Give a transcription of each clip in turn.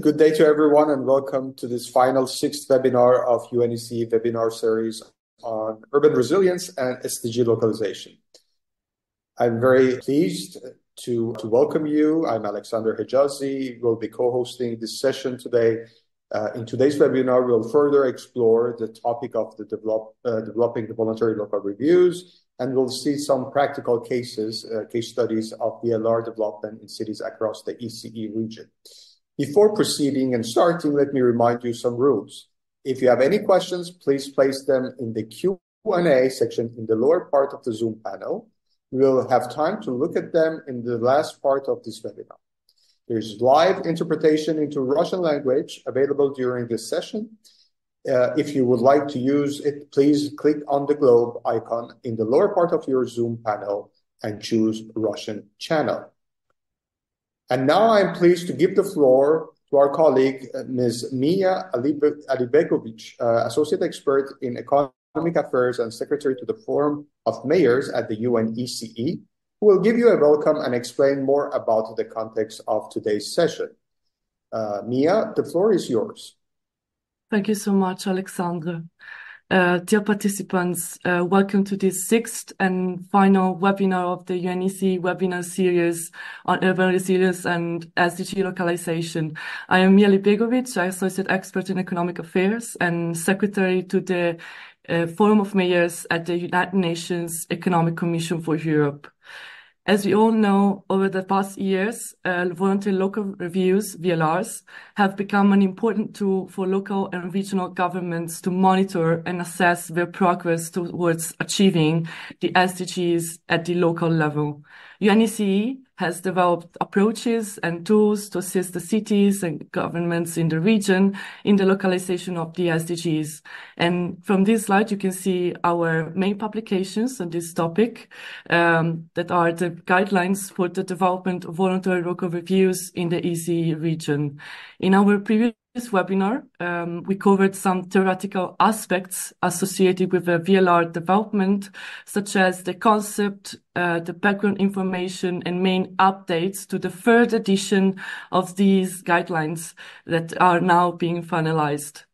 Good day to everyone and welcome to this final sixth webinar of UNECE webinar series on urban resilience and SDG localization. I'm very pleased to welcome you. I'm Alexander Hejazi, will be co-hosting this session today. In today's webinar, we'll further explore the topic of the developing the voluntary local reviews, and we'll see some practical case studies of VLR development in cities across the ECE region. Before proceeding and starting, let me remind you some rules. If you have any questions, please place them in the Q&A section in the lower part of the Zoom panel. We'll have time to look at them in the last part of this webinar. There's live interpretation into Russian language available during this session. If you would like to use it, please click on the globe icon in the lower part of your Zoom panel and choose Russian channel. And now I'm pleased to give the floor to our colleague, Ms. Mia Alibegovic, Associate Expert in Economic Affairs and Secretary to the Forum of Mayors at the UNECE, who will give you a welcome and explain more about the context of today's session. Mia, the floor is yours. Thank you so much, Alexandre. Dear participants, welcome to this sixth and final webinar of the UNECE webinar series on urban resilience and SDG localization. I am Mia Libegovic, Associate Expert in Economic Affairs and Secretary to the Forum of Mayors at the United Nations Economic Commission for Europe. As we all know, over the past years, voluntary local reviews, VLRs, have become an important tool for local and regional governments to monitor and assess their progress towards achieving the SDGs at the local level. UNECE has developed approaches and tools to assist the cities and governments in the region in the localization of the SDGs. And from this slide, you can see our main publications on this topic, that are the guidelines for the development of voluntary local reviews in the ECE region. In our previous webinar, we covered some theoretical aspects associated with the VLR development, such as the concept, the background information, and main updates to the third edition of these guidelines that are now being finalized.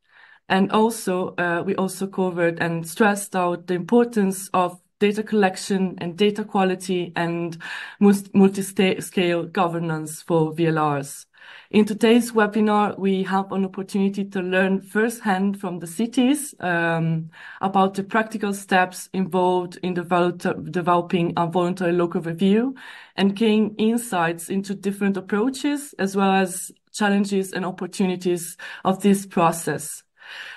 And also, we also covered and stressed out the importance of data collection and data quality and multi-scale governance for VLRs. In today's webinar, we have an opportunity to learn firsthand from the cities about the practical steps involved in developing a voluntary local review and gain insights into different approaches as well as challenges and opportunities of this process.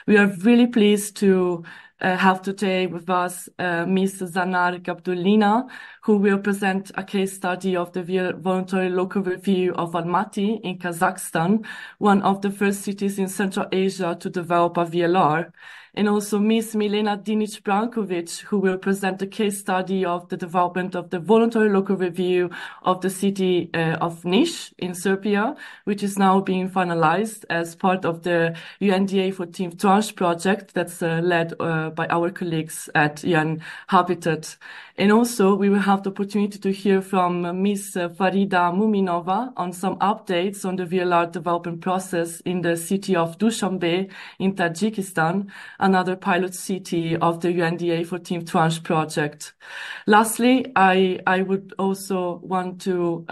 We are really pleased to have today with us Ms. Zanar Gabdullina, who will present a case study of the voluntary local review of Almaty in Kazakhstan, one of the first cities in Central Asia to develop a VLR. And also Ms. Milena Dinic-Brankovic, who will present the case study of the development of the voluntary local review of the city of Niš in Serbia, which is now being finalized as part of the UNDA 14th Tranche project that's led by our colleagues at UN Habitat. And also we will have the opportunity to hear from Ms. Farida Muminova on some updates on the VLR development process in the city of Dushanbe in Tajikistan, another pilot city of the UNDA 14th Tranche project. Lastly, I would also want to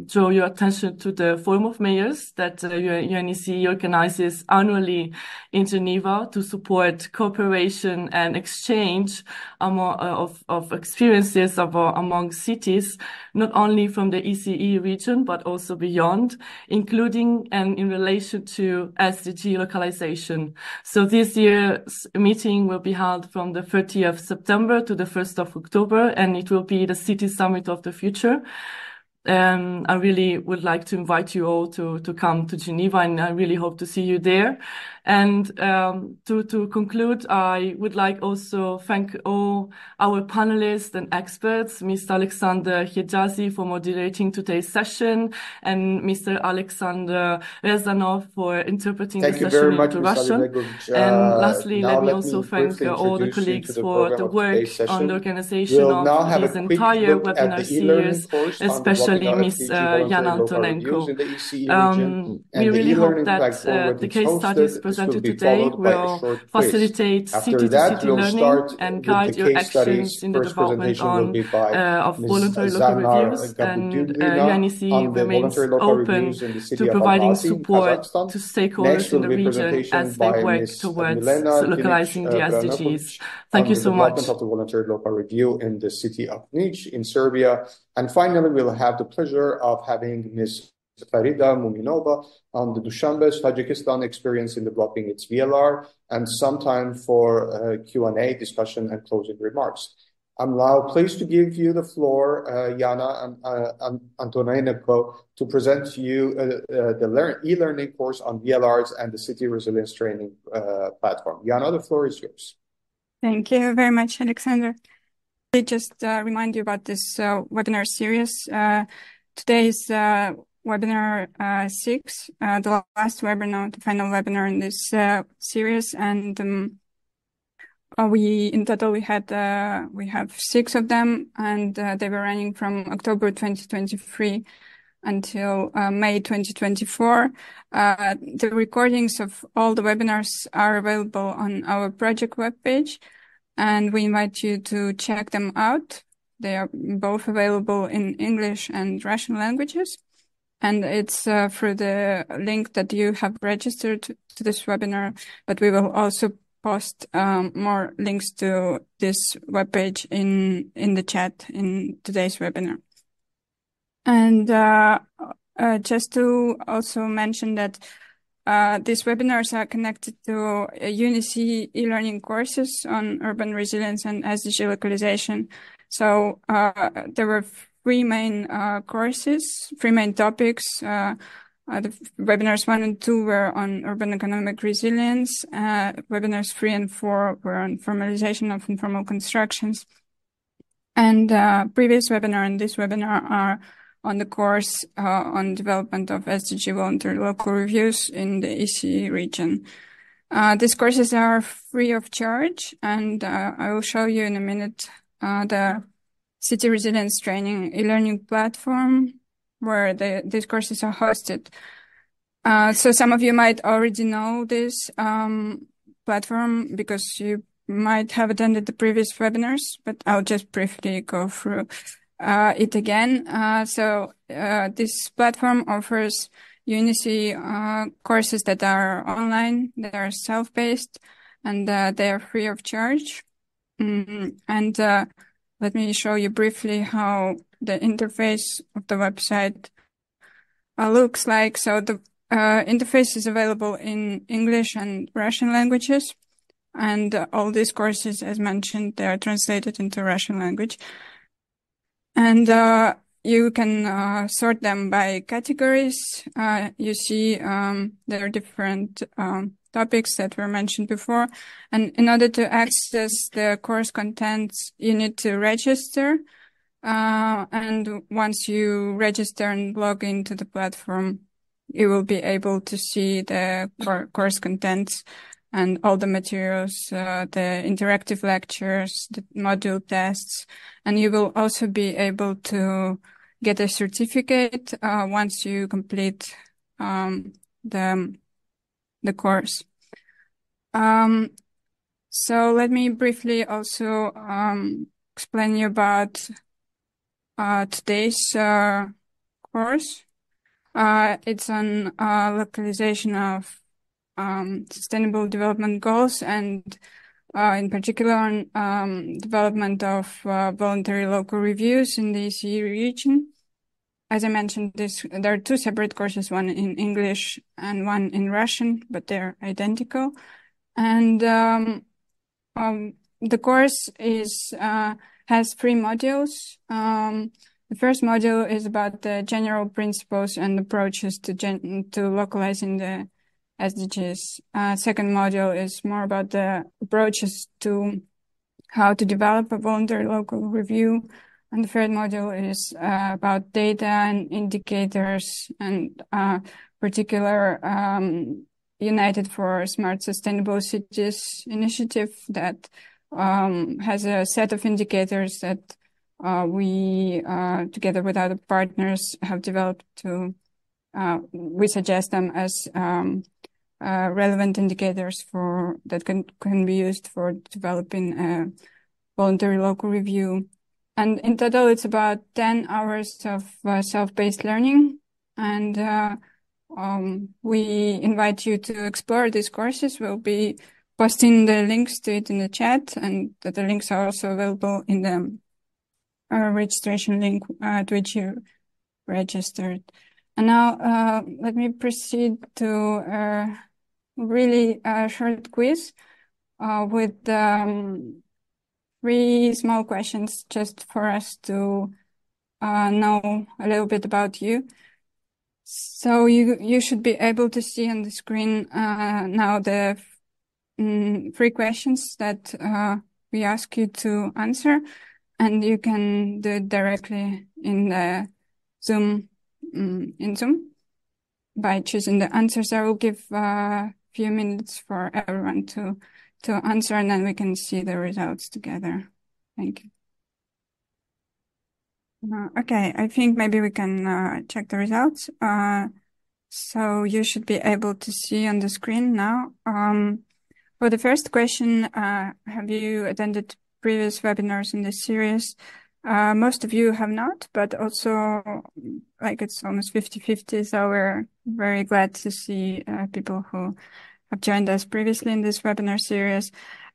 draw your attention to the Forum of Mayors that UNECE organizes annually in Geneva to support cooperation and exchange of experiences among cities, not only from the ECE region, but also beyond, including and in relation to SDG localization. So this year's meeting will be held from the 30th of September to the 1st of October, and it will be the City Summit of the Future. I really would like to invite you all to come to Geneva, and I really hope to see you there. And to conclude, I would like also thank all our panelists and experts, Mr. Alexander Hejazi for moderating today's session, and Mr. Alexander Rezanov for interpreting the session into Russian. And lastly, let me also thank all the colleagues for the work on the organization of this entire webinar series, especially especially Ms. SDG Voluntary Jana Local Reviews Antonenko. in the ECE region, We and the really hope e-learning that platform with the it's case studies hosted. This will presented be today followed by a will short quiz. facilitate After that, city-to-city we'll start learning and with the guide your case studies. actions in the First development presentation will be by of Ms. voluntary local Zanar reviews, and Gabudunina UNECE on the remains voluntary local open reviews in the city to of providing Almaty in support Kazakhstan. to stakeholders Next in will the be a region presentation as they by work Ms. towards Milena Dinic localizing the SDGs. Thank on you the so development much. of the voluntary local review in the city of Niche in Serbia. And finally, we'll have the pleasure of having Ms. Farida Muminova on the Dushanbe, Tajikistan experience in developing its VLR, and some time for Q&A, discussion, and closing remarks. I'm now pleased to give you the floor, Jana and Antonenko, to present to you the e-learning course on VLRs and the City Resilience Training platform. Jana, the floor is yours. Thank you very much, Alexander. I just remind you about this webinar series. Today is webinar 6, the last webinar, the final webinar in this series, and in total we have 6 of them, and they were running from October 2023 until May 2024. The recordings of all the webinars are available on our project webpage, and we invite you to check them out. They are both available in English and Russian languages, and it's through the link that you have registered to this webinar, but we will also post more links to this webpage in the chat in today's webinar. And just to also mention that these webinars are connected to UNECE e-learning courses on urban resilience and SDG localization. So there were 3 main courses, 3 main topics. The webinars 1 and 2 were on urban economic resilience. Webinars 3 and 4 were on formalization of informal constructions. And previous webinar and this webinar are on the course on development of SDG Voluntary Local Reviews in the ECE region. These courses are free of charge, and I will show you in a minute the City Resilience Training e-learning platform where these courses are hosted. So some of you might already know this platform because you might have attended the previous webinars, but I'll just briefly go through it again. So this platform offers UNECE courses that are online, that are self-paced, and they are free of charge. And let me show you briefly how the interface of the website looks like. So the interface is available in English and Russian languages, and all these courses, as mentioned, they are translated into Russian language. And you can sort them by categories. You see there are different topics that were mentioned before. And in order to access the course contents, you need to register. And once you register and log into the platform, you will be able to see the course contents and all the materials, the interactive lectures, the module tests, and you will also be able to get a certificate once you complete the course. So let me briefly also explain you about today's course. It's on localization of sustainable development goals, and in particular on development of voluntary local reviews in the ECE region. As I mentioned, there are 2 separate courses, one in English and one in Russian, but they're identical. And the course has 3 modules. The first module is about the general principles and approaches to localizing the SDGs. Second module is more about the approaches to how to develop a voluntary local review. And the third module is about data and indicators, and particular United for Smart Sustainable Cities initiative that has a set of indicators that we, together with other partners, have developed we suggest them as relevant indicators that can be used for developing a voluntary local review. And in total, it's about 10 hours of self-paced learning. And we invite you to explore these courses. We'll be posting the links to it in the chat, and the links are also available in the registration link to which you registered. And now let me proceed to a really short quiz with 3 small questions just for us to know a little bit about you. So you should be able to see on the screen now the 3 questions that we ask you to answer, and you can do it directly in the Zoom by choosing the answers. I will give a few minutes for everyone to answer, and then we can see the results together. Thank you. Okay, I think maybe we can check the results. So you should be able to see on the screen now. For the first question, have you attended previous webinars in this series? Most of you have not, but also like it's almost 50-50, so we're very glad to see people who have joined us previously in this webinar series.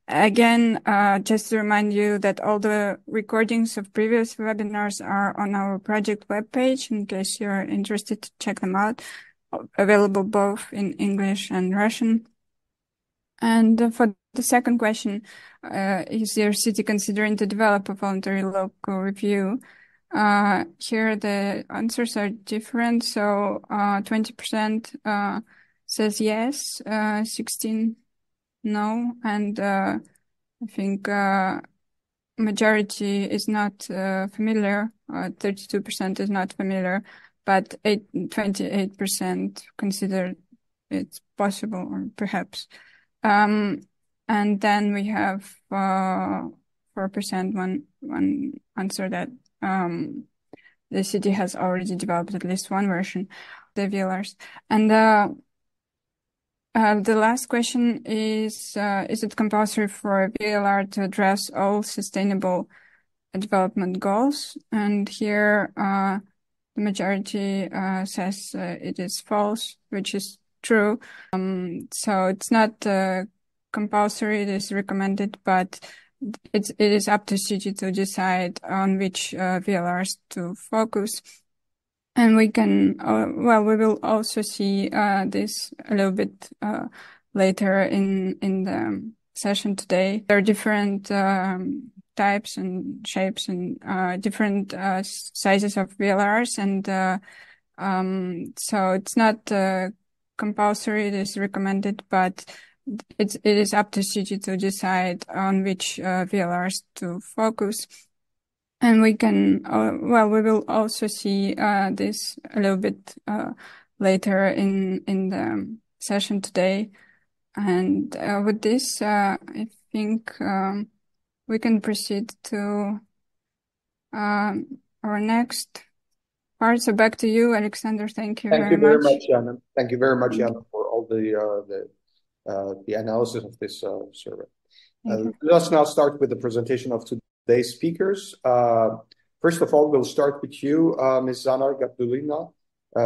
Again, just to remind you that all the recordings of previous webinars are on our project webpage in case you're interested to check them out, available both in English and Russian. And for the second question, is your city considering to develop a voluntary local review? Here the answers are different. So 20% says yes, 16 no, and I think majority is not familiar. 32% is not familiar, but 28% consider it's possible or perhaps. And then we have 4% one answer that the city has already developed at least one version, the VLRs. And the last question is it compulsory for a VLR to address all sustainable development goals? And here the majority says it is false, which is true. So it's not compulsory, it is recommended, but it is up to city to decide on which VLRs to focus. And we can, we will also see this a little bit later in the session today. There are different types and shapes and different sizes of VLRs, and so it's not compulsory, it is recommended, but it is up to city to decide on which VLRs to focus. And we can, we will also see this a little bit later in the session today. And with this, I think we can proceed to our next part. So back to you, Alexander. Thank you very much. Yana. Thank you very much, Yana, for all the analysis of this survey. Let's now start with the presentation of today's speakers. First of all, we'll start with you, Ms. Zanar Gabdulina,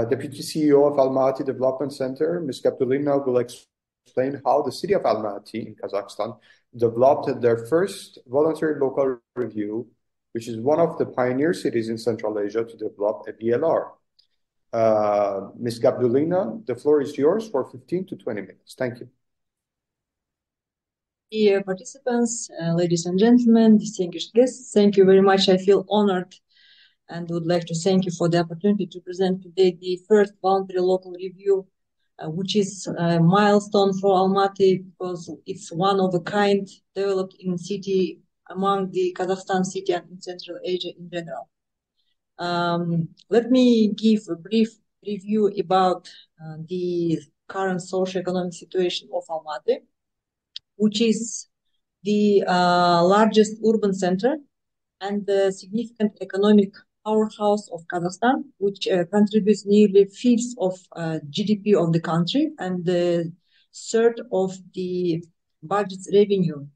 Deputy CEO of Almaty Development Center. Ms. Gabdulina will explain how the city of Almaty in Kazakhstan developed their first voluntary local review, which is one of the pioneer cities in Central Asia to develop a VLR. Ms. Gabdulina, the floor is yours for 15 to 20 minutes. Thank you. Dear participants, ladies and gentlemen, distinguished guests, thank you very much. I feel honored and would like to thank you for the opportunity to present today the first voluntary local review, which is a milestone for Almaty because it's one of a kind developed in city among the Kazakhstan city and in Central Asia in general. Let me give a brief review about the current socio-economic situation of Almaty, which is the largest urban center and the significant economic powerhouse of Kazakhstan, which contributes nearly fifth of GDP of the country and the third of the budget's revenue.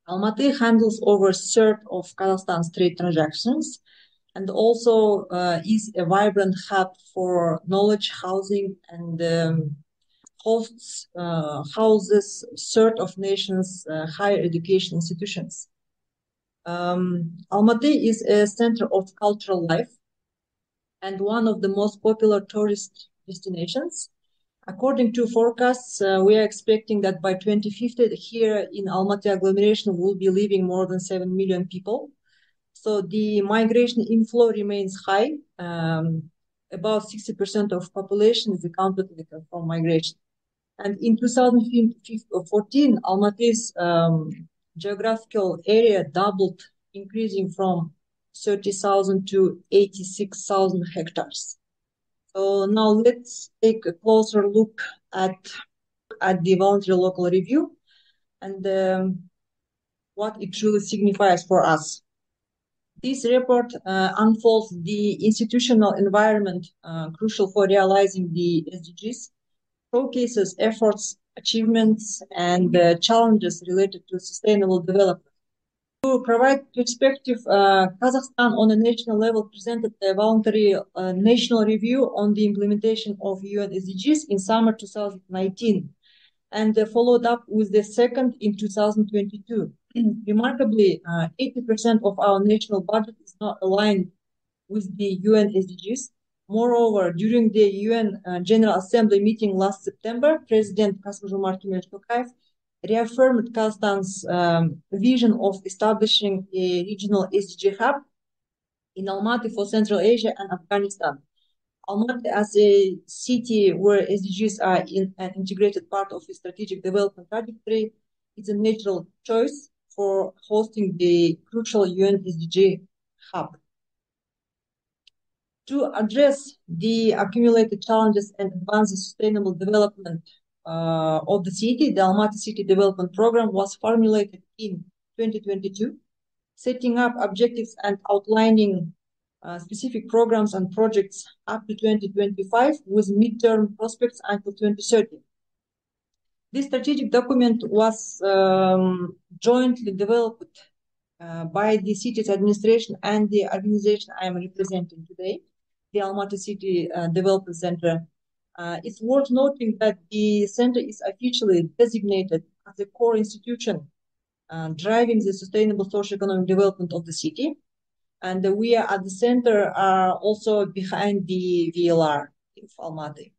Almaty handles over a third of Kazakhstan's trade transactions and also is a vibrant hub for knowledge, housing, and houses third of nation's higher education institutions. Almaty is a center of cultural life and one of the most popular tourist destinations. According to forecasts, we are expecting that by 2050, here in Almaty agglomeration will be living more than 7 million people. So the migration inflow remains high. About 60% of population is accounted for migration. And in 2014, Almaty's geographical area doubled, increasing from 30,000 to 86,000 hectares. So now let's take a closer look at the voluntary local review and what it truly signifies for us. This report unfolds the institutional environment crucial for realizing the SDGs, showcases efforts, achievements, and challenges related to sustainable development. To provide perspective, Kazakhstan on a national level presented a voluntary national review on the implementation of UN SDGs in summer 2019 and followed up with the second in 2022. Remarkably, 80% of our national budget is not aligned with the UN SDGs. Moreover, during the UN General Assembly meeting last September, President Kassym-Jomart Kemely-Tokayev reaffirmed Kazakhstan's vision of establishing a regional SDG hub in Almaty for Central Asia and Afghanistan. Almaty, as a city where SDGs are an integrated part of the strategic development trajectory, is a natural choice for hosting the crucial UN SDG hub. To address the accumulated challenges and advance the sustainable development of the city, the Almaty City Development Program was formulated in 2022, setting up objectives and outlining specific programs and projects up to 2025 with midterm prospects until 2030. This strategic document was jointly developed by the city's administration and the organization I am representing today, the Almaty City Development Center. It's worth noting that the center is officially designated as a core institution driving the sustainable socio-economic development of the city. And we are at the center are also behind the VLR of Almaty.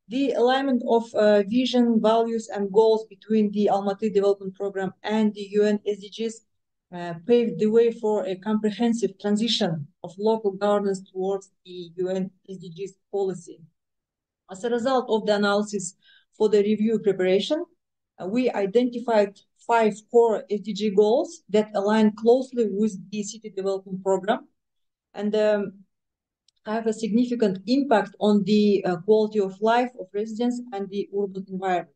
The alignment of vision, values, and goals between the Almaty Development Program and the UN SDGs paved the way for a comprehensive transition of local governance towards the UN SDGs policy. As a result of the analysis for the review preparation, we identified 5 core SDG goals that align closely with the City Development Program and have a significant impact on the quality of life of residents and the urban environment.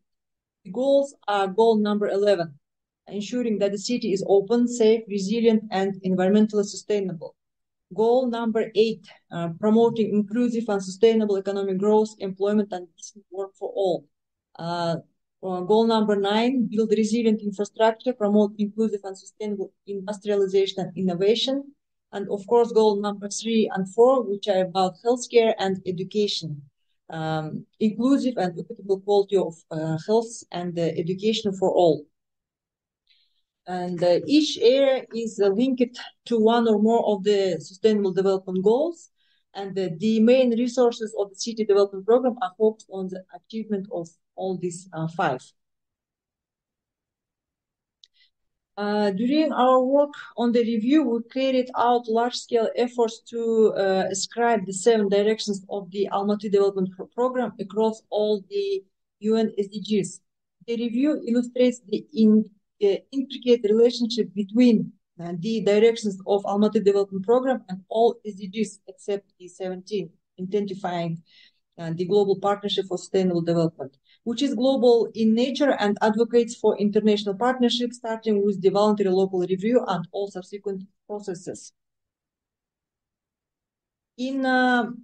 The goals are goal number 11, ensuring that the city is open, safe, resilient, and environmentally sustainable. Goal number 8, promoting inclusive and sustainable economic growth, employment, and decent work for all. Goal number 9, build resilient infrastructure, promote inclusive and sustainable industrialization and innovation. And of course, goal number 3 and 4, which are about healthcare and education, inclusive and equitable quality of health and education for all. And each area is linked to one or more of the sustainable development goals. And the main resources of the City Development Program are focused on the achievement of all these 5. During our work on the review, we carried out large-scale efforts to ascribe the 7 directions of the Almaty Development Program across all the UN SDGs. The review illustrates the intricate relationship between the directions of Almaty Development Program and all SDGs except the 17, intensifying the global partnership for sustainable development. which is global in nature and advocates for international partnerships, starting with the voluntary local review and all subsequent processes. In our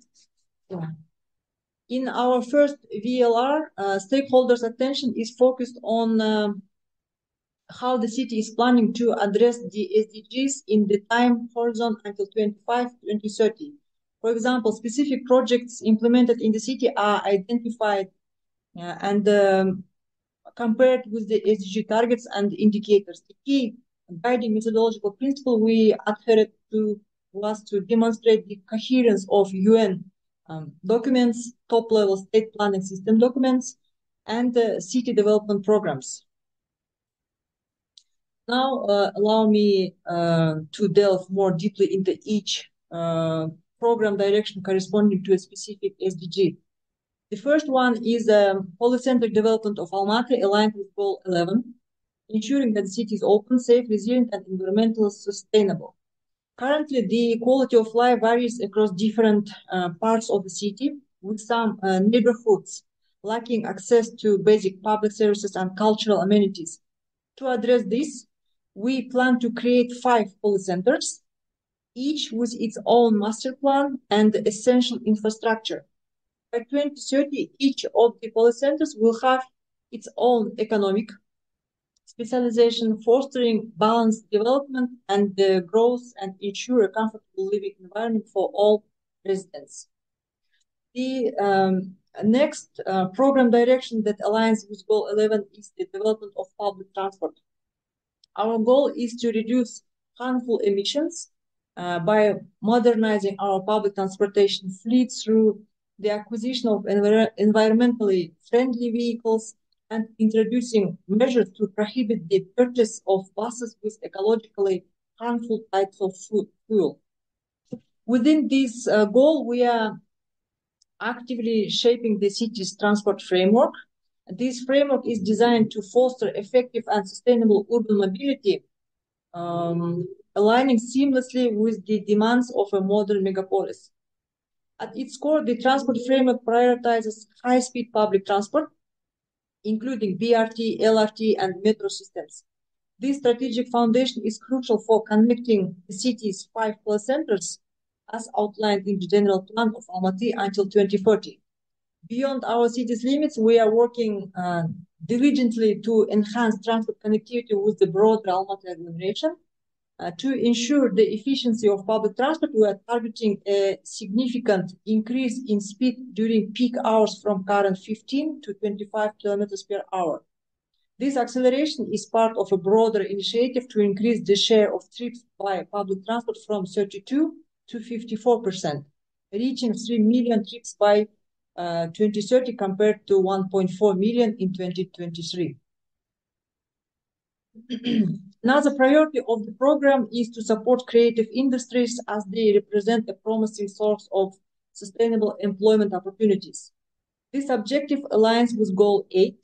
first VLR, stakeholders' attention is focused on how the city is planning to address the SDGs in the time horizon until 2030. For example, specific projects implemented in the city are identified and compared with the SDG targets and indicators. The key guiding methodological principle we adhered to was to demonstrate the coherence of UN documents, top-level state planning system documents, and city development programs. Now, allow me to delve more deeply into each program direction corresponding to a specific SDG. The first one is polycentric development of Almaty aligned with Goal 11, ensuring that the city is open, safe, resilient, and environmentally sustainable. Currently, the quality of life varies across different parts of the city, with some neighborhoods lacking access to basic public services and cultural amenities. To address this, we plan to create 5 polycenters, each with its own master plan and essential infrastructure. By 2030, each of the polycenters will have its own economic specialization, fostering balanced development and growth and ensure a comfortable living environment for all residents. The next program direction that aligns with Goal 11 is the development of public transport. Our goal is to reduce harmful emissions by modernizing our public transportation fleet through the acquisition of environmentally friendly vehicles and introducing measures to prohibit the purchase of buses with ecologically harmful types of fuel. Within this goal, we are actively shaping the city's transport framework. This framework is designed to foster effective and sustainable urban mobility, aligning seamlessly with the demands of a modern megapolis. At its core, the transport framework prioritizes high-speed public transport, including BRT, LRT, and metro systems. This strategic foundation is crucial for connecting the city's 5 centers, as outlined in the general plan of Almaty until 2040. Beyond our city's limits, we are working diligently to enhance transport connectivity with the broader Almaty agglomeration. To ensure the efficiency of public transport, we are targeting a significant increase in speed during peak hours from current 15 to 25 kilometers per hour. This acceleration is part of a broader initiative to increase the share of trips by public transport from 32 to 54%, reaching 3 million trips by 2030 compared to 1.4 million in 2023. Another priority of the program is to support creative industries as they represent a promising source of sustainable employment opportunities. This objective aligns with Goal 8,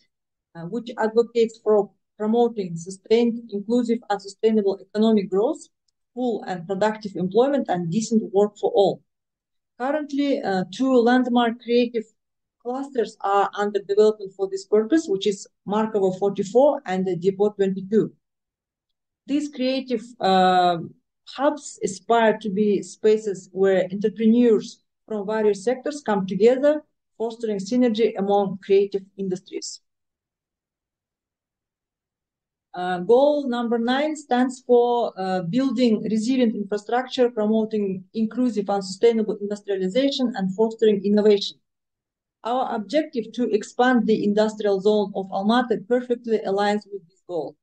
which advocates for promoting sustained, inclusive, and sustainable economic growth, full and productive employment, and decent work for all. Currently, 2 landmark creative clusters are under development for this purpose, which is Markovo 44 and Depot 22. These creative hubs aspire to be spaces where entrepreneurs from various sectors come together, fostering synergy among creative industries. Goal number 9 stands for building resilient infrastructure, promoting inclusive and sustainable industrialization, and fostering innovation. Our objective to expand the industrial zone of Almaty perfectly aligns with this goal.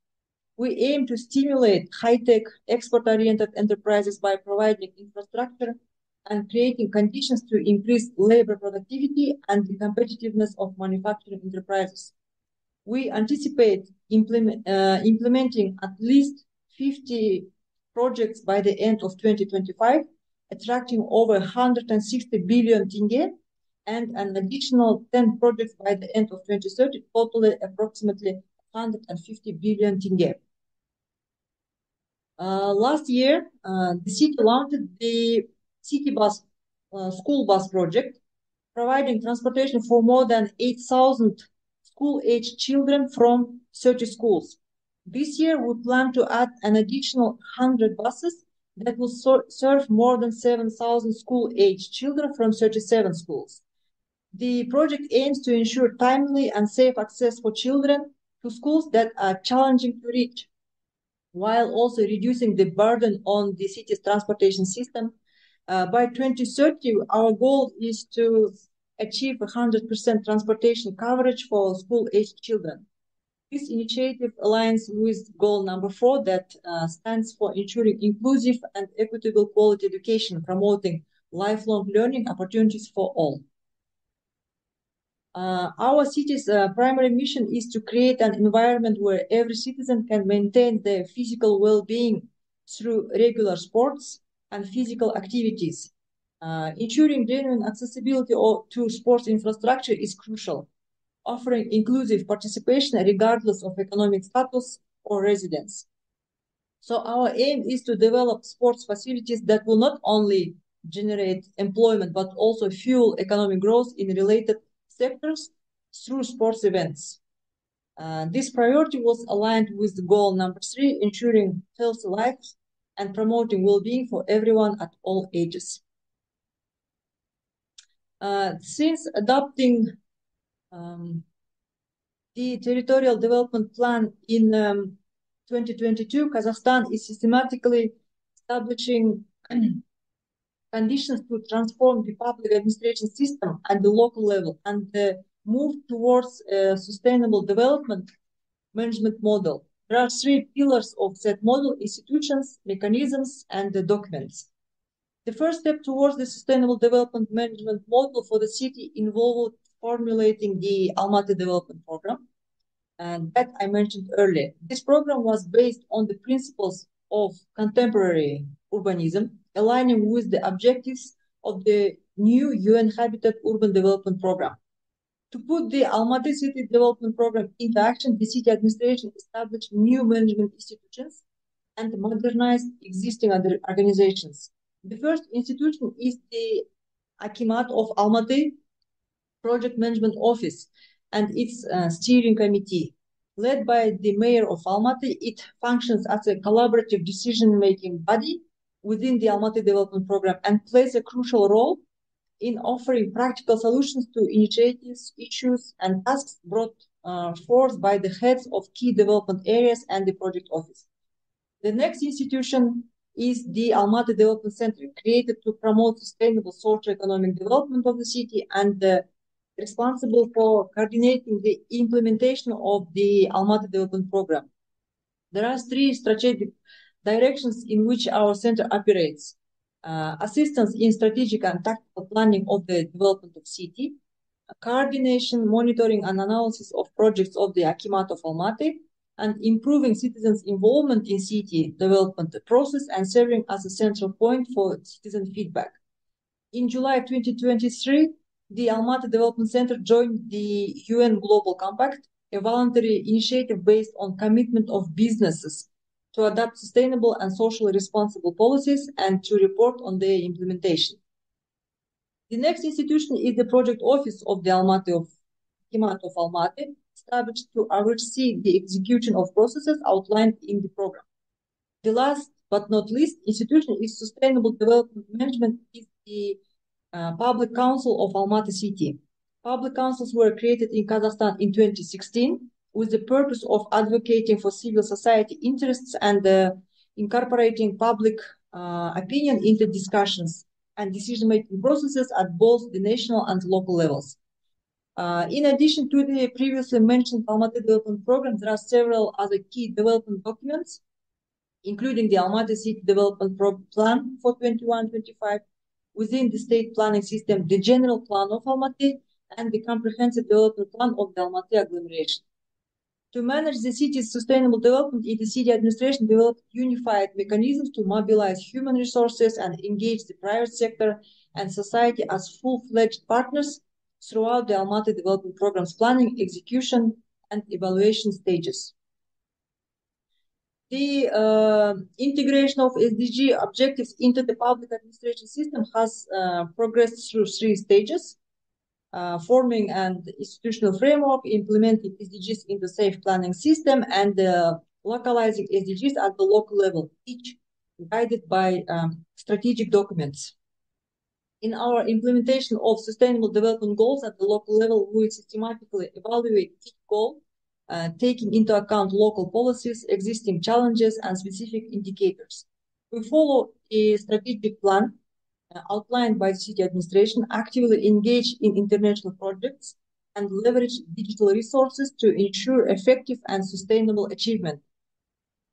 We aim to stimulate high-tech, export-oriented enterprises by providing infrastructure and creating conditions to increase labor productivity and the competitiveness of manufacturing enterprises. We anticipate implementing at least 50 projects by the end of 2025, attracting over 160 billion tenge, and an additional 10 projects by the end of 2030, totally approximately 150 billion tenge. Last year, the city launched the city bus, school bus project, providing transportation for more than 8,000 school-age children from 30 schools. This year, we plan to add an additional 100 buses that will serve more than 7,000 school-age children from 37 schools. The project aims to ensure timely and safe access for children to schools that are challenging to reach, while also reducing the burden on the city's transportation system. By 2030, our goal is to achieve 100% transportation coverage for school-aged children. This initiative aligns with goal number 4 that stands for ensuring inclusive and equitable quality education, promoting lifelong learning opportunities for all. Our city's primary mission is to create an environment where every citizen can maintain their physical well-being through regular sports and physical activities. Ensuring genuine accessibility to sports infrastructure is crucial, offering inclusive participation regardless of economic status or residence. So our aim is to develop sports facilities that will not only generate employment, but also fuel economic growth in related sectors through sports events. This priority was aligned with goal number 3, ensuring healthy lives and promoting well-being for everyone at all ages. Since adopting the territorial development plan in 2022, Kazakhstan is systematically establishing conditions to transform the public administration system at the local level and move towards a sustainable development management model. There are 3 pillars of that model: institutions, mechanisms, and the documents. The first step towards the sustainable development management model for the city involved formulating the Almaty development program, and that I mentioned earlier. This program was based on the principles of contemporary urbanism, aligning with the objectives of the new UN Habitat Urban Development Program. To put the Almaty City Development Program into action, the city administration established new management institutions and modernized existing other organizations. The first institution is the Akimat of Almaty Project Management Office and its steering committee. Led by the mayor of Almaty, it functions as a collaborative decision-making body within the Almaty Development Program and plays a crucial role in offering practical solutions to initiatives, issues, and tasks brought forth by the heads of key development areas and the project office. The next institution is the Almaty Development Center, created to promote sustainable socio-economic development of the city and responsible for coordinating the implementation of the Almaty Development Program. There are 3 strategic directions in which our center operates: assistance in strategic and tactical planning of the development of city, coordination, monitoring, and analysis of projects of the Akimat of Almaty, and improving citizens' involvement in city development process and serving as a central point for citizen feedback. In July 2023, the Almaty Development Center joined the UN Global Compact, a voluntary initiative based on commitment of businesses to adopt sustainable and socially responsible policies and to report on their implementation. The next institution is the project office of the Akimat of Almaty, established to oversee the execution of processes outlined in the program. The last but not least institution is Sustainable Development Management, is the Public Council of Almaty City. Public councils were created in Kazakhstan in 2016 with the purpose of advocating for civil society interests and incorporating public opinion into discussions and decision-making processes at both the national and local levels. In addition to the previously mentioned Almaty Development Program, there are several other key development documents, including the Almaty City Development Plan for 21-25, within the state planning system, the General Plan of Almaty, and the Comprehensive Development Plan of the Almaty agglomeration. To manage the city's sustainable development, the city administration developed unified mechanisms to mobilize human resources and engage the private sector and society as full-fledged partners throughout the Almaty Development Program's planning, execution, and evaluation stages. The integration of SDG objectives into the public administration system has progressed through 3 stages. forming an institutional framework, implementing SDGs in the safe planning system, and localizing SDGs at the local level, each guided by strategic documents. In our implementation of sustainable development goals at the local level, we systematically evaluate each goal, taking into account local policies, existing challenges, and specific indicators. We follow a strategic plan outlined by the city administration, actively engage in international projects, and leverage digital resources to ensure effective and sustainable achievement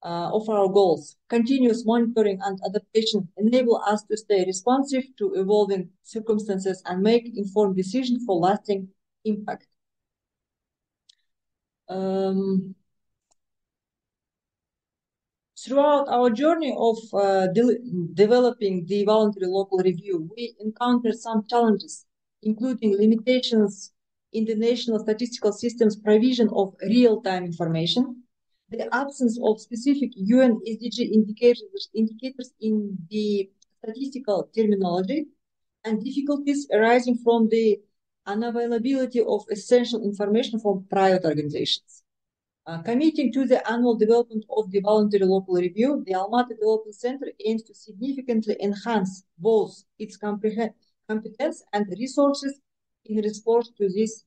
of our goals. Continuous monitoring and adaptation enable us to stay responsive to evolving circumstances and make informed decisions for lasting impact. Throughout our journey of developing the voluntary local review, we encountered some challenges, including limitations in the national statistical system's provision of real-time information, the absence of specific UN SDG indicators in the statistical terminology, and difficulties arising from the unavailability of essential information from private organizations. Committing to the annual development of the voluntary local review, the Almaty Development Center aims to significantly enhance both its competence and resources in response to these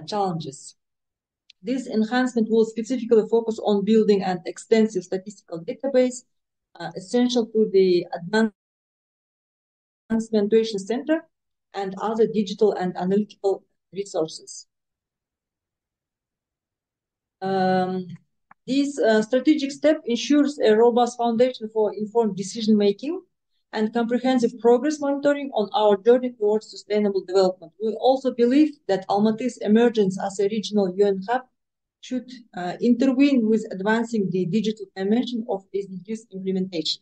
challenges. This enhancement will specifically focus on building an extensive statistical database essential to the Advanced Evaluation Center and other digital and analytical resources. This strategic step ensures a robust foundation for informed decision-making and comprehensive progress monitoring on our journey towards sustainable development. We also believe that Almaty's emergence as a regional UN hub should intervene with advancing the digital dimension of SDGs implementation.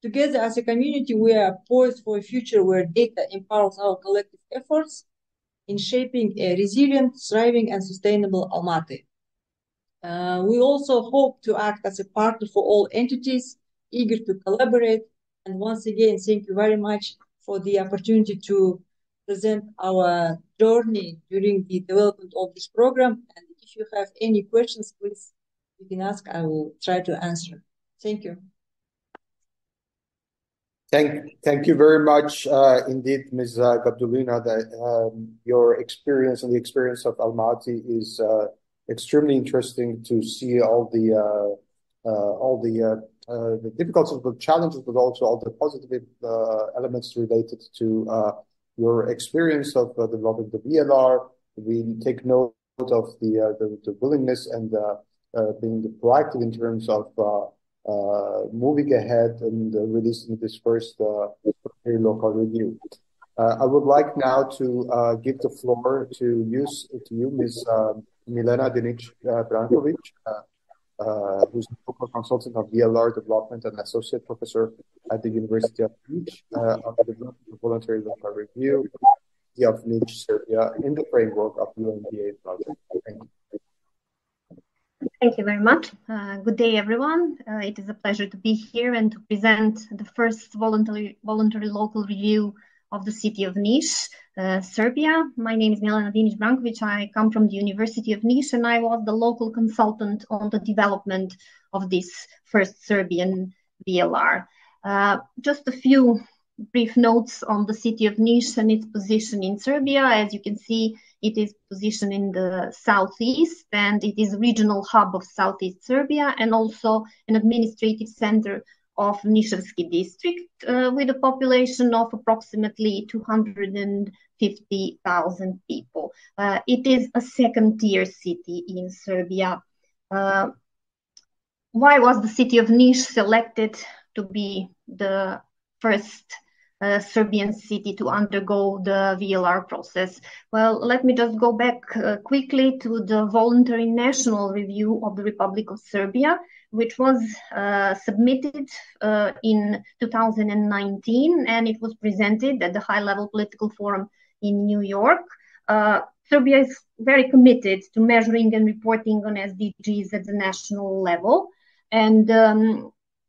Together as a community, we are poised for a future where data empowers our collective efforts in shaping a resilient, thriving, and sustainable Almaty. We also hope to act as a partner for all entities eager to collaborate. And once again, thank you very much for the opportunity to present our journey during the development of this program. And if you have any questions, please, you can ask. I will try to answer. Thank you. Thank you very much indeed, Ms. Gabdulina. Your experience and the experience of Almaty is extremely interesting to see all the difficulties, the challenges, but also all the positive elements related to your experience of developing the VLR. We take note of the willingness and being proactive in terms of moving ahead and releasing this first local review. I would like now to give the floor to you, Ms. Milena Dinic Brankovic, who's a local consultant of VLR development and associate professor at the University of Niš on the development of voluntary local review of Niš, Serbia, in the framework of UNDA project. Thank you. Thank you very much. Good day, everyone. It is a pleasure to be here and to present the first voluntary local review of the city of Niš, Serbia. My name is Milena Dinic Brankovic. I come from the University of Niš, and I was the local consultant on the development of this first Serbian VLR. Just a few brief notes on the city of Niš and its position in Serbia. As you can see, it is positioned in the southeast, and it is a regional hub of southeast Serbia and also an administrative center of Nišavski district with a population of approximately 250,000 people. It is a second-tier city in Serbia. Why was the city of Niš selected to be the first Serbian city to undergo the VLR process? Well, let me just go back quickly to the voluntary national review of the Republic of Serbia, which was submitted in 2019, and it was presented at the high-level political forum in New York. Serbia is very committed to measuring and reporting on SDGs at the national level, and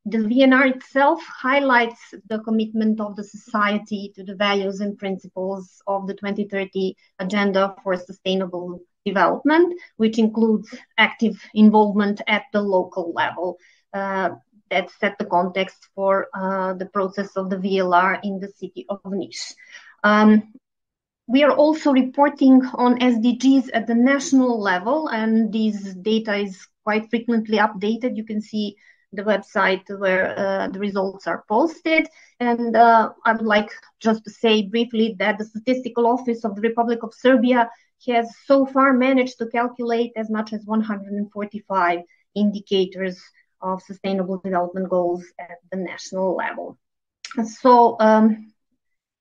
The VNR itself highlights the commitment of the society to the values and principles of the 2030 Agenda for Sustainable Development, which includes active involvement at the local level. That set the context for the process of the VLR in the city of Niš. We are also reporting on SDGs at the national level, and this data is quite frequently updated. You can see the website where the results are posted. And I would like just to say briefly that the Statistical Office of the Republic of Serbia has so far managed to calculate as much as 145 indicators of sustainable development goals at the national level. So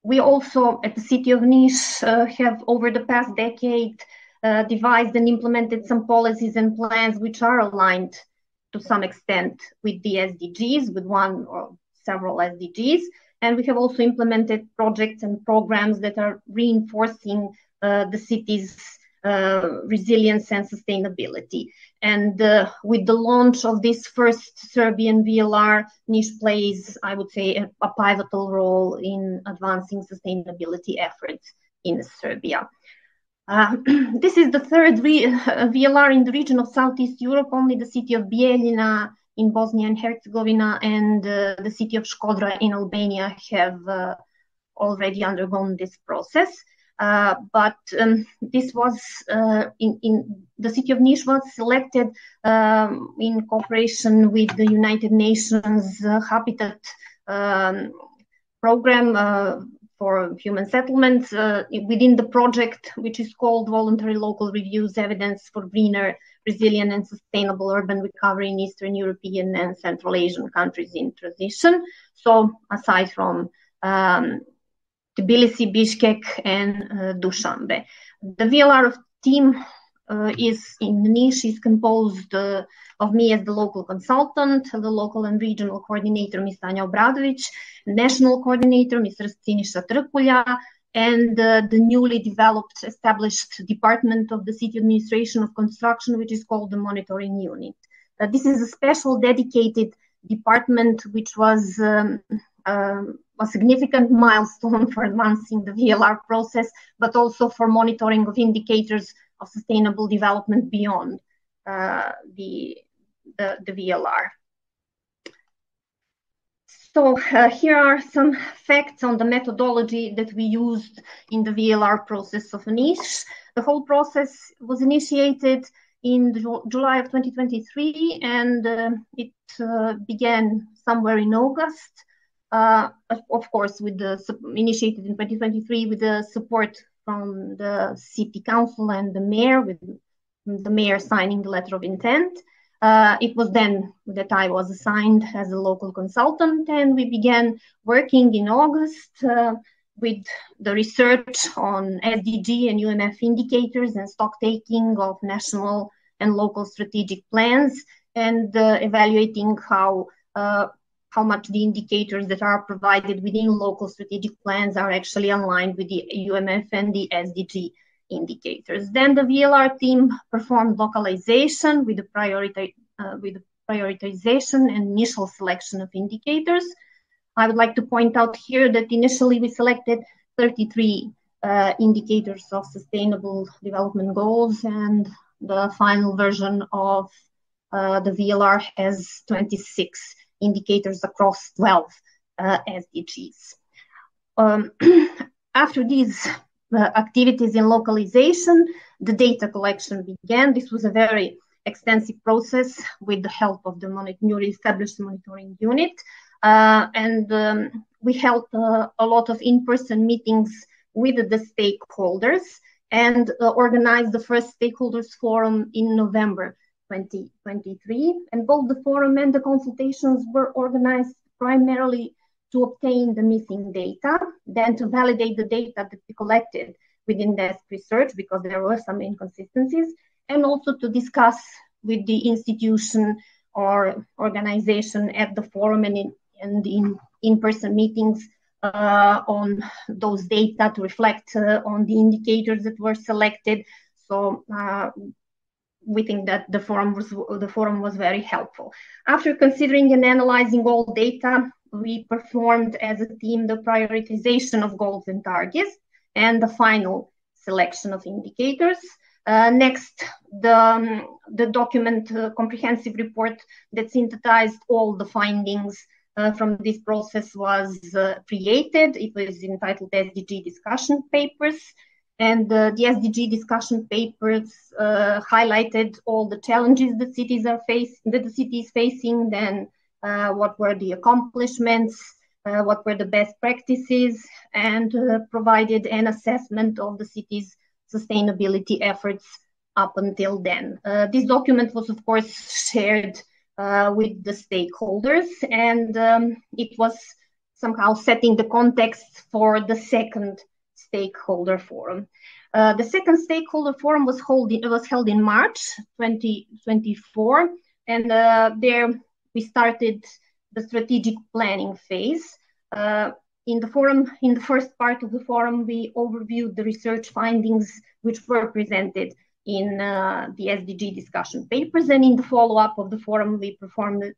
we also, at the city of Niš, have over the past decade devised and implemented some policies and plans which are aligned to some extent with the SDGs, with one or several SDGs. And we have also implemented projects and programs that are reinforcing the city's resilience and sustainability. And with the launch of this first Serbian VLR, Niš plays, I would say, a pivotal role in advancing sustainability efforts in Serbia. This is the third VLR in the region of Southeast Europe. Only the city of Bijeljina in Bosnia and Herzegovina and the city of Shkodra in Albania have already undergone this process. But this was in the city of Niš was selected in cooperation with the United Nations Habitat Program for Human Settlements within the project, which is called Voluntary Local Reviews, Evidence for Greener, Resilient and Sustainable Urban Recovery in Eastern European and Central Asian countries in transition. So aside from Tbilisi, Bishkek, and Dushanbe. The VLR team is in Niš is composed of me as the local consultant, the local and regional coordinator, Ms. Tanja Obradović, national coordinator, Mr. Siniša Trkulja, and the newly developed, established department of the city administration of construction, which is called the monitoring unit. This is a special dedicated department, which was a significant milestone for advancing the VLR process, but also for monitoring of indicators of sustainable development beyond the VLR. So here are some facts on the methodology that we used in the VLR process of Niš. The whole process was initiated in July of 2023, and it began somewhere in August. Of course, initiated in 2023 with the support from the city council and the mayor, with the mayor signing the letter of intent. It was then that I was assigned as a local consultant, and we began working in August with the research on SDG and UNF indicators and stock taking of national and local strategic plans, and evaluating how much the indicators that are provided within local strategic plans are actually aligned with the UNF and the SDG indicators. Then the VLR team performed localization with the prioritization and initial selection of indicators. I would like to point out here that initially we selected 33 indicators of sustainable development goals, and the final version of the VLR has 26 indicators across 12 SDGs. After these activities in localization, the data collection began. This was a very extensive process with the help of the newly established monitoring unit. And we held a lot of in-person meetings with the stakeholders and organized the first stakeholders forum in November 2023. And both the forum and the consultations were organized primarily to obtain the missing data, then to validate the data that we collected within desk research, because there were some inconsistencies, and also to discuss with the institution or organization at the forum and in-person meetings on those data, to reflect on the indicators that were selected. So we think that the forum was very helpful. After considering and analyzing all data, we performed as a team the prioritization of goals and targets and the final selection of indicators. Next, the document comprehensive report that synthesized all the findings from this process was created. It was entitled SDG Discussion Papers. And the SDG discussion papers highlighted all the challenges that the city is facing, then what were the accomplishments, what were the best practices, and provided an assessment of the city's sustainability efforts up until then. This document was, of course, shared with the stakeholders, and it was somehow setting the context for the second stakeholder forum. The second stakeholder forum was held in March 2024, and there we started the strategic planning phase. In the first part of the forum, we overviewed the research findings which were presented in the SDG discussion papers, and in the follow-up of the forum, we performed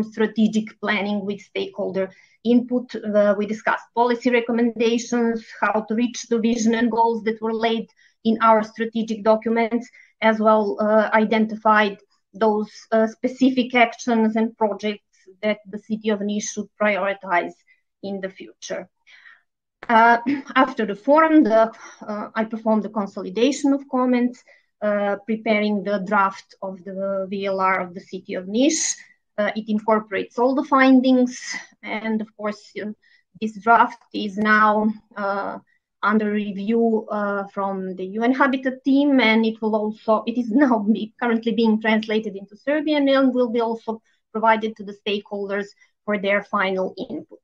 strategic planning with stakeholder input. We discussed policy recommendations, how to reach the vision and goals that were laid in our strategic documents, as well identified those specific actions and projects that the city of Niš should prioritize in the future. After the forum, I performed the consolidation of comments, preparing the draft of the VLR of the city of Niš. It incorporates all the findings, and of course, this draft is now under review from the UN Habitat team, and it is now currently being translated into Serbian and will be also provided to the stakeholders for their final input.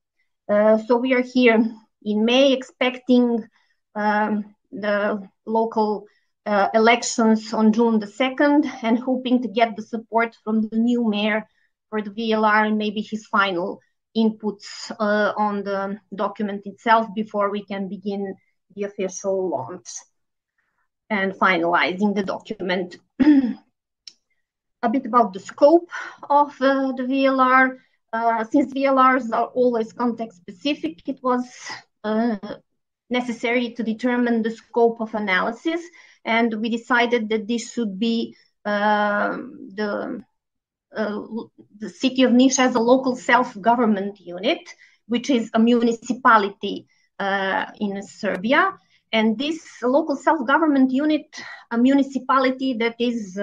So we are here in May expecting the local elections on June the 2nd, and hoping to get the support from the new mayor for the VLR and maybe his final inputs on the document itself before we can begin the official launch and finalizing the document. A bit about the scope of the VLR. Since VLRs are always context specific, it was necessary to determine the scope of analysis, and we decided that this should be the city of Niš as a local self-government unit, which is a municipality in Serbia. And this local self-government unit, a municipality that is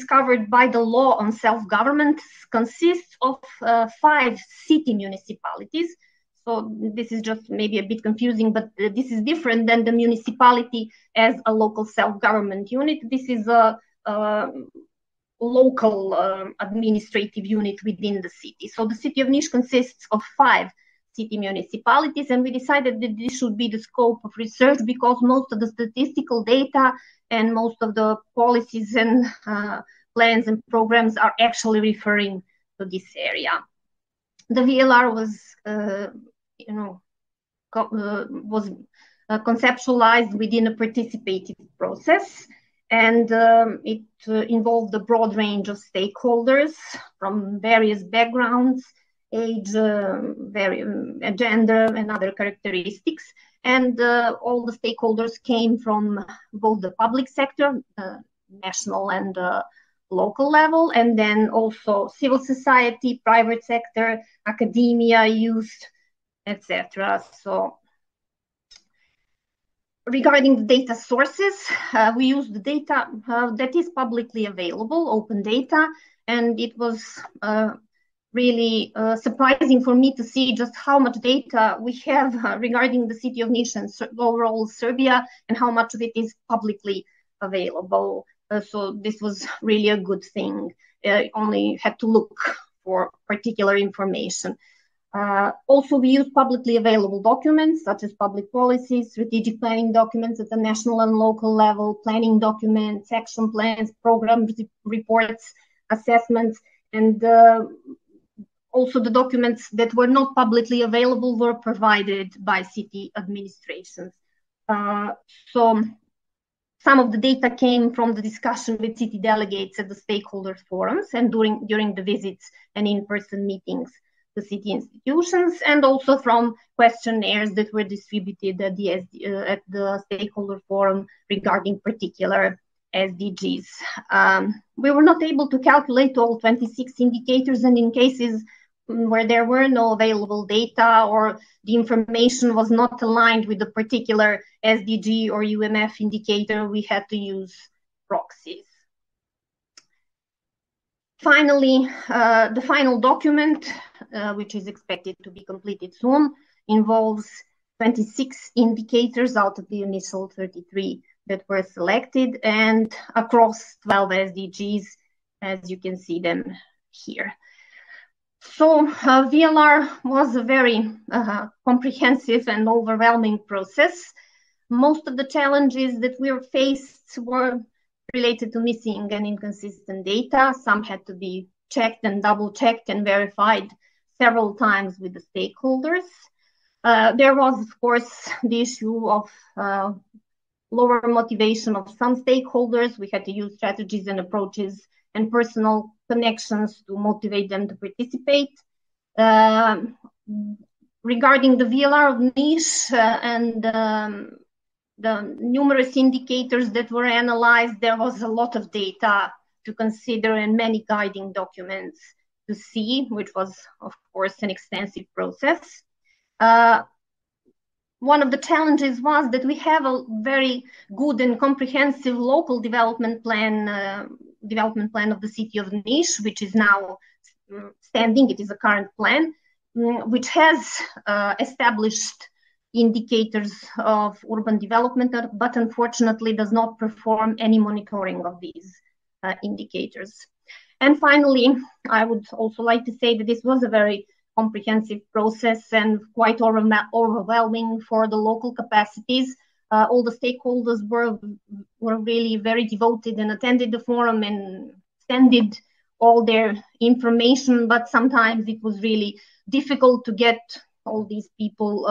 covered by the law on self-government, consists of 5 city municipalities. So this is just maybe a bit confusing, but this is different than the municipality as a local self-government unit. This is a local administrative unit within the city. So the city of Niš consists of 5 city municipalities, and we decided that this should be the scope of research because most of the statistical data and most of the policies and plans and programs are actually referring to this area. The VLR was conceptualized within a participative process, and it involved a broad range of stakeholders from various backgrounds, age, gender, and other characteristics. And all the stakeholders came from both the public sector, national and local level, and then also civil society, private sector, academia, youth, etc. So regarding the data sources, we used the data that is publicly available, open data, and it was really surprising for me to see just how much data we have regarding the city of Niš and overall Serbia, and how much of it is publicly available. So this was really a good thing. I only had to look for particular information. Also, we use publicly available documents such as public policies, strategic planning documents at the national and local level, planning documents, action plans, program reports, assessments, and also the documents that were not publicly available were provided by city administrations. So Some of the data came from the discussion with city delegates at the stakeholder forums and during the visits and in-person meetings to city institutions, and also from questionnaires that were distributed at the stakeholder forum regarding particular SDGs. We were not able to calculate all 26 indicators, and in cases where there were no available data or the information was not aligned with the particular SDG or UMF indicator, we had to use proxies. Finally, the final document, which is expected to be completed soon, involves 26 indicators out of the initial 33 that were selected, and across 12 SDGs, as you can see them here. So VLR was a very comprehensive and overwhelming process. Most of the challenges that we were faced were related to missing and inconsistent data. Some had to be checked and double-checked and verified several times with the stakeholders. There was, of course, the issue of lower motivation of some stakeholders. We had to use strategies and approaches and personal connections to motivate them to participate. Regarding the VLR of niche and the numerous indicators that were analyzed, there was a lot of data to consider and many guiding documents to see, which was, of course, an extensive process. One of the challenges was that we have a very good and comprehensive local development plan of the city of Niš, which is now standing. It is a current plan, which has established indicators of urban development, but unfortunately does not perform any monitoring of these indicators. And finally, I would also like to say that this was a very comprehensive process and quite overwhelming for the local capacities. All the stakeholders were really very devoted and attended the forum and extended all their information, but sometimes it was really difficult to get all these people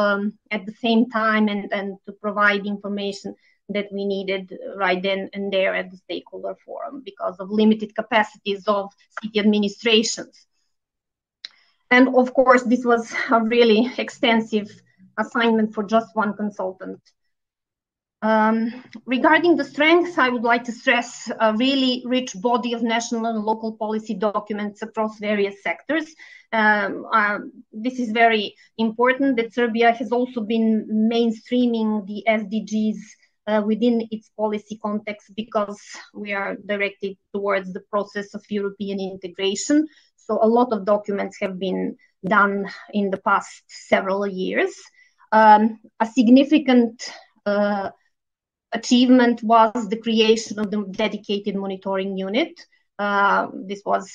at the same time and to provide information that we needed right then and there at the stakeholder forum because of limited capacities of city administrations. And of course, this was a really extensive assignment for just one consultant. Regarding the strengths, I would like to stress a really rich body of national and local policy documents across various sectors. This is very important that Serbia has also been mainstreaming the SDGs within its policy context because we are directed towards the process of European integration. So a lot of documents have been done in the past several years. A significant achievement was the creation of the dedicated monitoring unit. This was,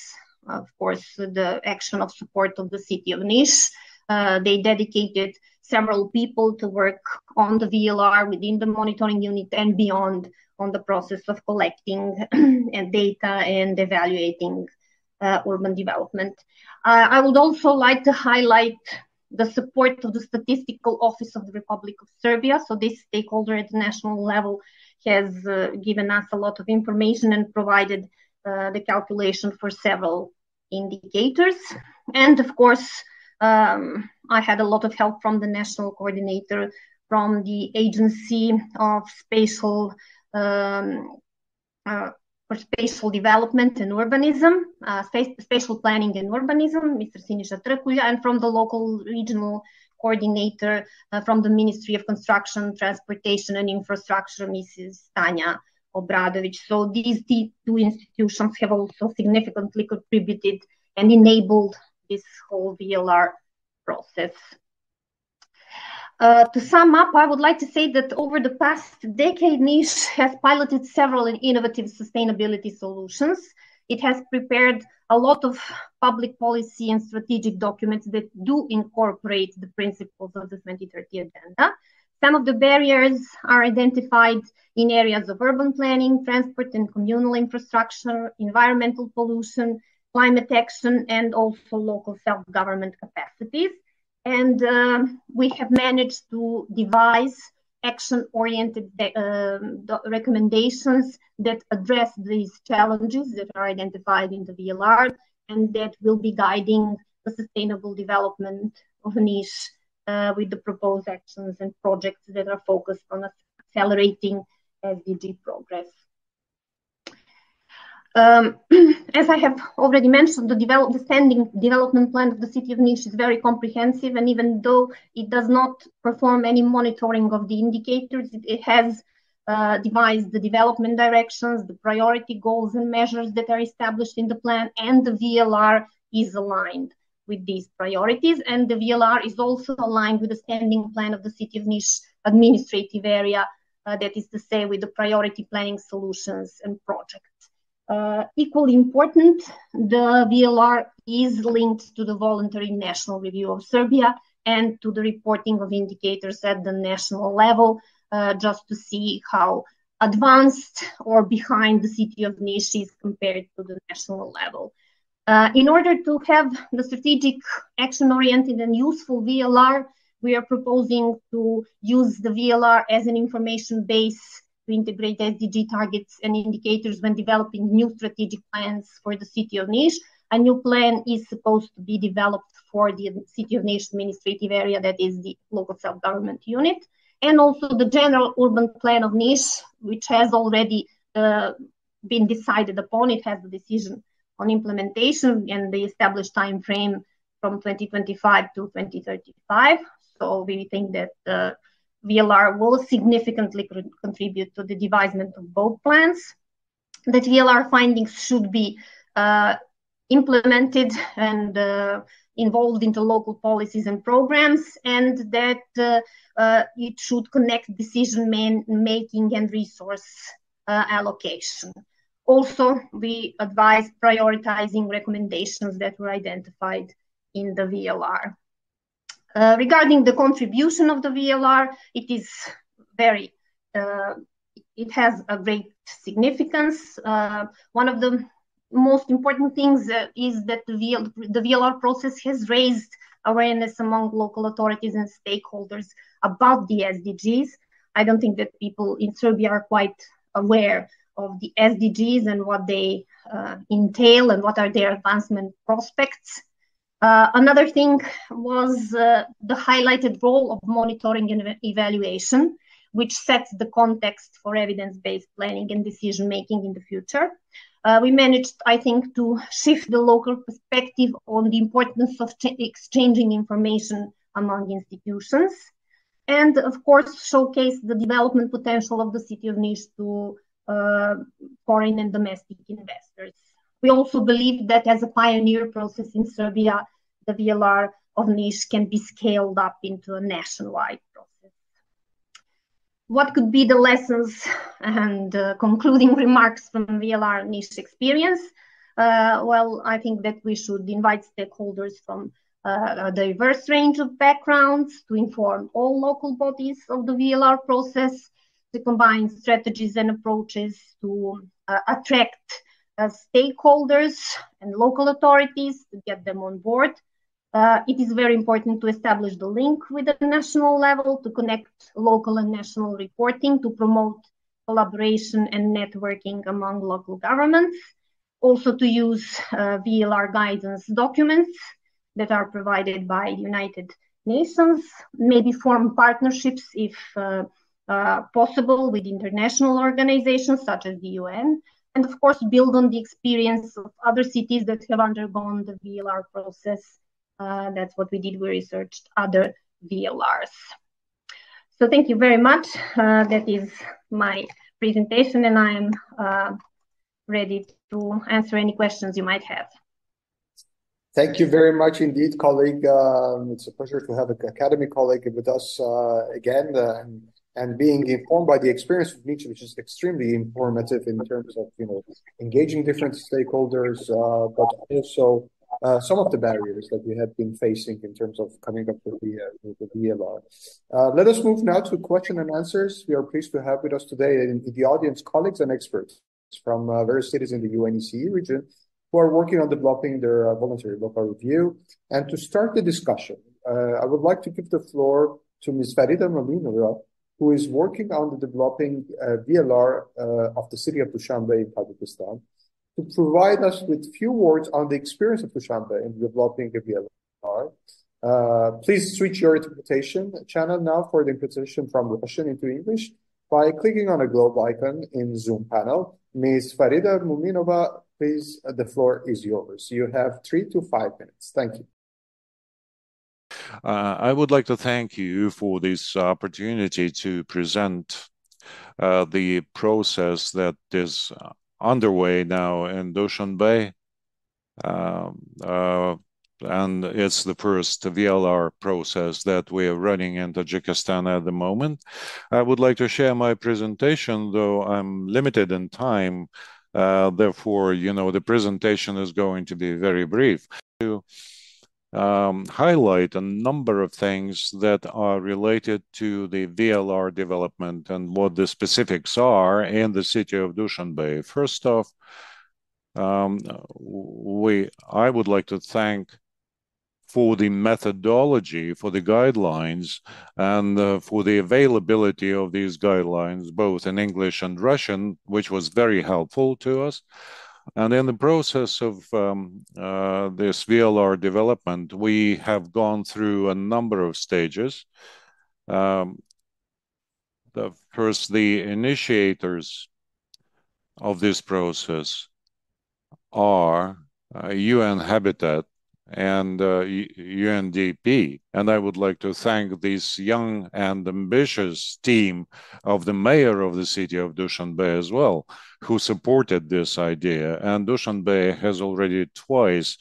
of course, the action of support of the city of Niš. They dedicated several people to work on the VLR within the monitoring unit and beyond on the process of collecting and data and evaluating urban development. I would also like to highlight the support of the Statistical Office of the Republic of Serbia. So this stakeholder at the national level has given us a lot of information and provided the calculation for several indicators. And of course, I had a lot of help from the national coordinator from the Agency of for Spatial Development and Urbanism, Spatial Planning and Urbanism, Mr. Siniša Trkulja, and from the local regional coordinator from the Ministry of Construction, Transportation and Infrastructure, Mrs. Tanja Obradović. So these two institutions have also significantly contributed and enabled this whole VLR process. To sum up, I would like to say that over the past decade, Niš has piloted several innovative sustainability solutions. It has prepared a lot of public policy and strategic documents that do incorporate the principles of the 2030 Agenda. Some of the barriers are identified in areas of urban planning, transport and communal infrastructure, environmental pollution, climate action, and also local self-government capacities. And we have managed to devise action-oriented recommendations that address these challenges that are identified in the VLR and that will be guiding the sustainable development of niche with the proposed actions and projects that are focused on accelerating SDG progress. As I have already mentioned, the standing development plan of the city of Niš is very comprehensive, and even though it does not perform any monitoring of the indicators, it has devised the development directions, the priority goals and measures that are established in the plan, and the VLR is aligned with these priorities, and the VLR is also aligned with the standing plan of the city of Niš administrative area, that is to say with the priority planning solutions and projects. Equally important, the VLR is linked to the voluntary national review of Serbia and to the reporting of indicators at the national level, just to see how advanced or behind the city of Niš is compared to the national level. In order to have the strategic action-oriented and useful VLR, we are proposing to use the VLR as an information base to integrate SDG targets and indicators when developing new strategic plans for the city of Niš. A new plan is supposed to be developed for the city of Niš administrative area, that is the local self-government unit, and also the general urban plan of Niš, which has already been decided upon. It has the decision on implementation and the established time frame from 2025 to 2035. So we think that VLR will significantly contribute to the devisement of both plans. That VLR findings should be implemented and involved into local policies and programs, and that it should connect decision making and resource allocation. Also, we advise prioritizing recommendations that were identified in the VLR. Regarding the contribution of the VLR, it is it has a great significance. One of the most important things is that the VLR process has raised awareness among local authorities and stakeholders about the SDGs. I don't think that people in Serbia are quite aware of the SDGs and what they entail and what are their advancement prospects. Another thing was the highlighted role of monitoring and evaluation, which sets the context for evidence-based planning and decision-making in the future. We managed, I think, to shift the local perspective on the importance of exchanging information among institutions, and of course showcase the development potential of the city of Niš to foreign and domestic investors. We also believe that as a pioneer process in Serbia, the VLR of Niš can be scaled up into a nationwide process. What could be the lessons and concluding remarks from VLR Niš experience? Well, I think that we should invite stakeholders from a diverse range of backgrounds to inform all local bodies of the VLR process, to combine strategies and approaches to attract stakeholders and local authorities to get them on board. It is very important to establish the link with the national level, to connect local and national reporting, to promote collaboration and networking among local governments. Also to use VLR guidance documents that are provided by the United Nations, maybe form partnerships if possible with international organizations such as the UN, and of course build on the experience of other cities that have undergone the VLR process. That's what we did. We researched other VLRs. So thank you very much. That is my presentation, and I am ready to answer any questions you might have. Thank you very much indeed, colleague. It's a pleasure to have an academic colleague with us again, and being informed by the experience of Niš, which is extremely informative in terms of engaging different stakeholders, but also some of the barriers that we have been facing in terms of coming up with the VLR. Let us move now to question and answers. We are pleased to have with us today in the audience colleagues and experts from various cities in the UNECE region who are working on developing their voluntary local review. And to start the discussion, I would like to give the floor to Ms. Farida Malinova, who is working on the developing VLR of the city of Dushanbe in Tajikistan, to provide us with few words on the experience of Dushanbe in developing a VLR. Please switch your interpretation channel now for the interpretation from Russian into English by clicking on a globe icon in Zoom panel. Ms. Farida Muminova, please, the floor is yours. You have 3 to 5 minutes. Thank you. I would like to thank you for this opportunity to present the process that is underway now in Dushanbe. And it's the first VLR process that we are running in Tajikistan at the moment. I would like to share my presentation, though I'm limited in time. Therefore, the presentation is going to be very brief. To highlight a number of things that are related to the VLR development and what the specifics are in the city of Dushanbe. First off, I would like to thank for the methodology, for the guidelines, and for the availability of these guidelines, both in English and Russian, which was very helpful to us. And in the process of this VLR development, we have gone through a number of stages. First, the initiators of this process are UN Habitat and UNDP. And I would like to thank this young and ambitious team of the mayor of the city of Dushanbe as well, who supported this idea. And Dushanbe has already twice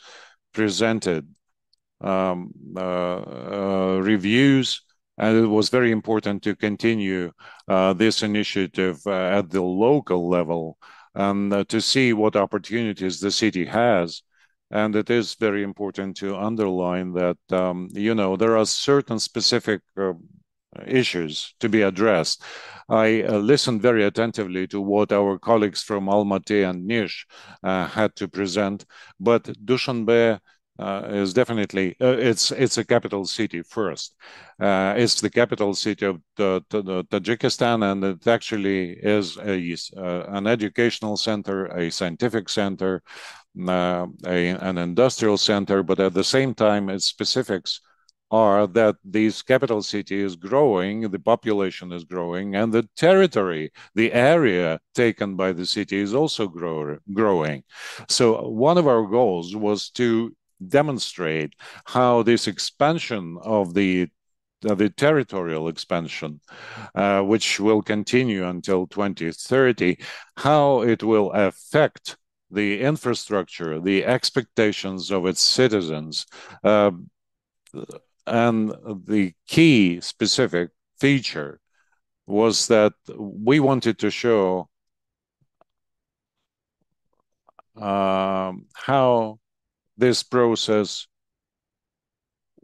presented reviews, and it was very important to continue this initiative at the local level and to see what opportunities the city has. And it is very important to underline that, there are certain specific issues to be addressed. I listened very attentively to what our colleagues from Almaty and Nish had to present, but Dushanbe is definitely, it's a capital city first. It's the capital city of Tajikistan, and it actually is an educational center, a scientific center, an industrial center, but at the same time, its specifics are that this capital city is growing, the population is growing, and the territory, the area taken by the city is also growing. So one of our goals was to demonstrate how this expansion of the territorial expansion, which will continue until 2030, how it will affect the infrastructure, the expectations of its citizens, and the key specific feature was that we wanted to show how this process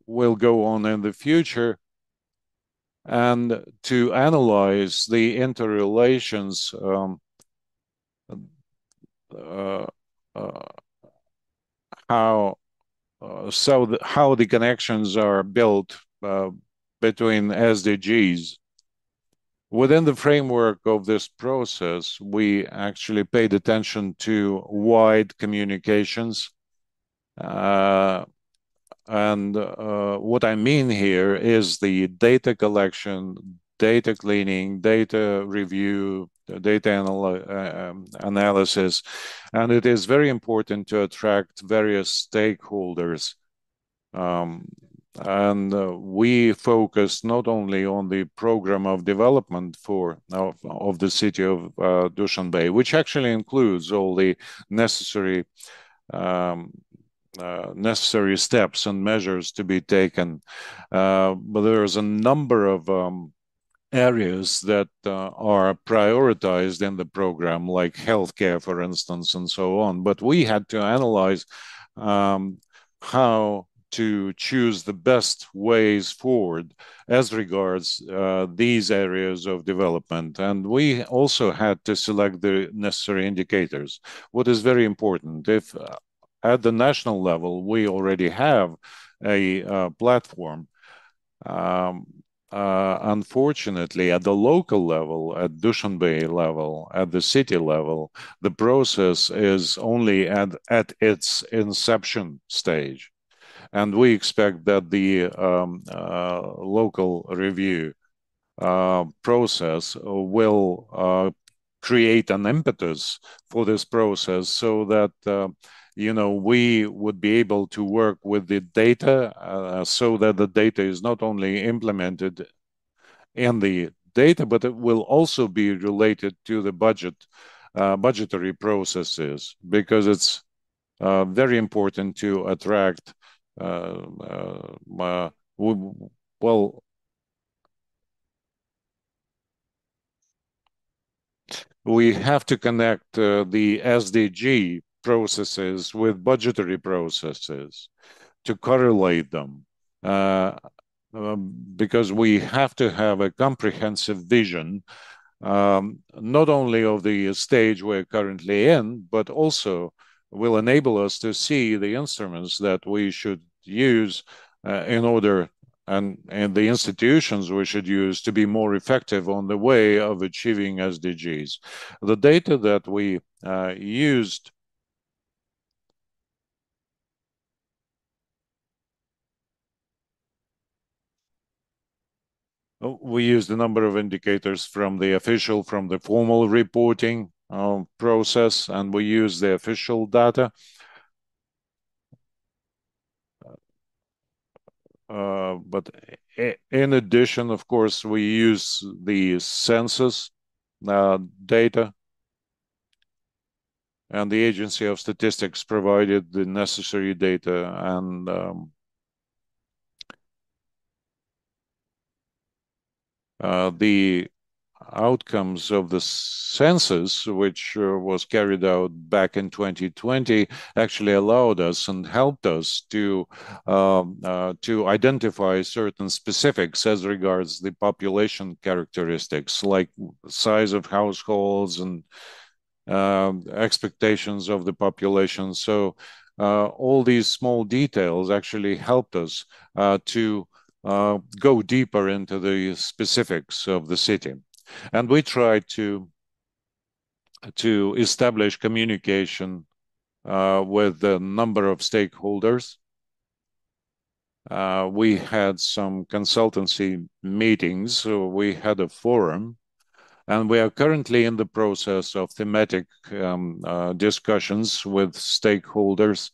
will go on in the future, and to analyze the interrelations, how the connections are built between SDGs. Within the framework of this process, we actually paid attention to wide communications. And what I mean here is the data collection, data cleaning, data review, data analysis. And it is very important to attract various stakeholders. And we focus not only on the program of development of the city of Dushanbe, which actually includes all the necessary steps and measures to be taken, but there's a number of areas that are prioritized in the program, like healthcare, for instance, and so on. But we had to analyze how to choose the best ways forward as regards these areas of development. And we also had to select the necessary indicators. What is very important, if at the national level we already have a platform, unfortunately, at the local level, at Dushanbe level, at the city level, the process is only at its inception stage. And we expect that the local review process will create an impetus for this process so that we would be able to work with the data so that the data is not only implemented in the data, but it will also be related to the budgetary processes, because it's very important to attract well, we have to connect the SDG processes with budgetary processes to correlate them, because we have to have a comprehensive vision, not only of the stage we're currently in, but also will enable us to see the instruments that we should use in order and the institutions we should use to be more effective on the way of achieving SDGs. The data that we used a number of indicators from the formal reporting process, and we use the official data. But in addition, of course, we use the census data, and the Agency of Statistics provided the necessary data, and the outcomes of the census, which was carried out back in 2020, actually allowed us and helped us to identify certain specifics as regards the population characteristics, like size of households and expectations of the population. So all these small details actually helped us to go deeper into the specifics of the city. And we tried to establish communication with a number of stakeholders. We had some consultancy meetings, so we had a forum, and we are currently in the process of thematic discussions with stakeholders.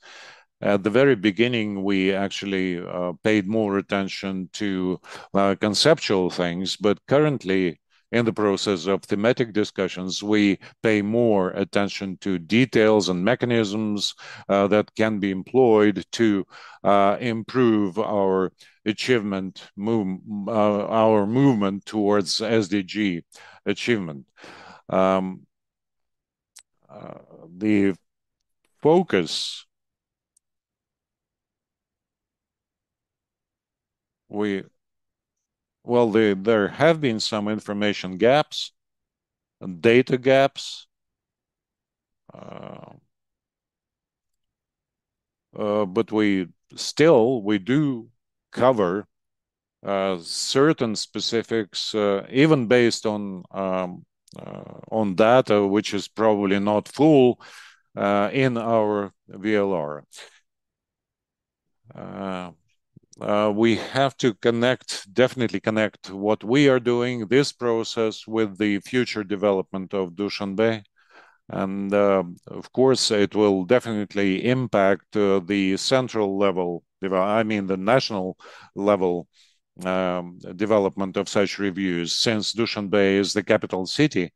At the very beginning, we actually paid more attention to conceptual things, but currently in the process of thematic discussions, we pay more attention to details and mechanisms that can be employed to improve our our movement towards SDG achievement. The focus there have been some information gaps and data gaps, but we do cover certain specifics, even based on data which is probably not full in our VLR. We have to definitely connect what we are doing, this process, with the future development of Dushanbe. And of course, it will definitely impact the central level, the national level development of such reviews, since Dushanbe is the capital city.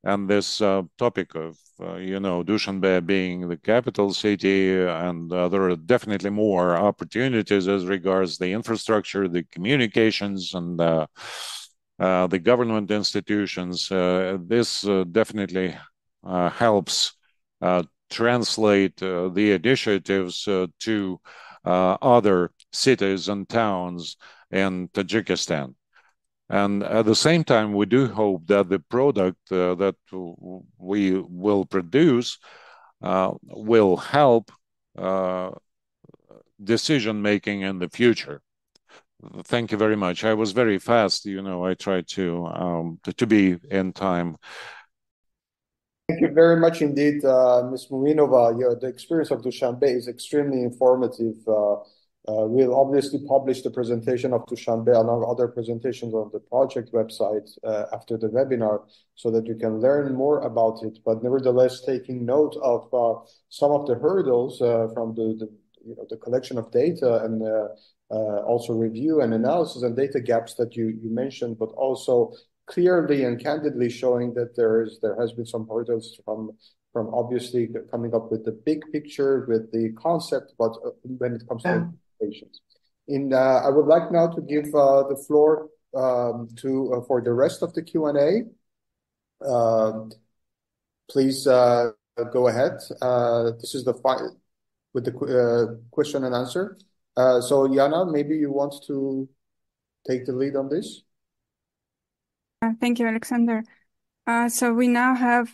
And this topic of, Dushanbe being the capital city, and there are definitely more opportunities as regards the infrastructure, the communications, and the government institutions. This definitely helps translate the initiatives to other cities and towns in Tajikistan. And at the same time, we do hope that the product that we will produce will help decision making in the future. Thank you very much. I was very fast, I tried to be in time. Thank you very much indeed, Ms. Muminova. The experience of Dushanbe is extremely informative. We'll obviously publish the presentation of Dushanbe along other presentations on the project website after the webinar so that you can learn more about it. But nevertheless, taking note of some of the hurdles from the collection of data and also review and analysis and data gaps that you mentioned, but also clearly and candidly showing that there has been some hurdles from obviously coming up with the big picture, with the concept, but when it comes to implementations. I would like now to give the floor for the rest of the Q&A. Please go ahead. This is with the question and answer. So Yana, maybe you want to take the lead on this? Thank you, Alexander. So we now have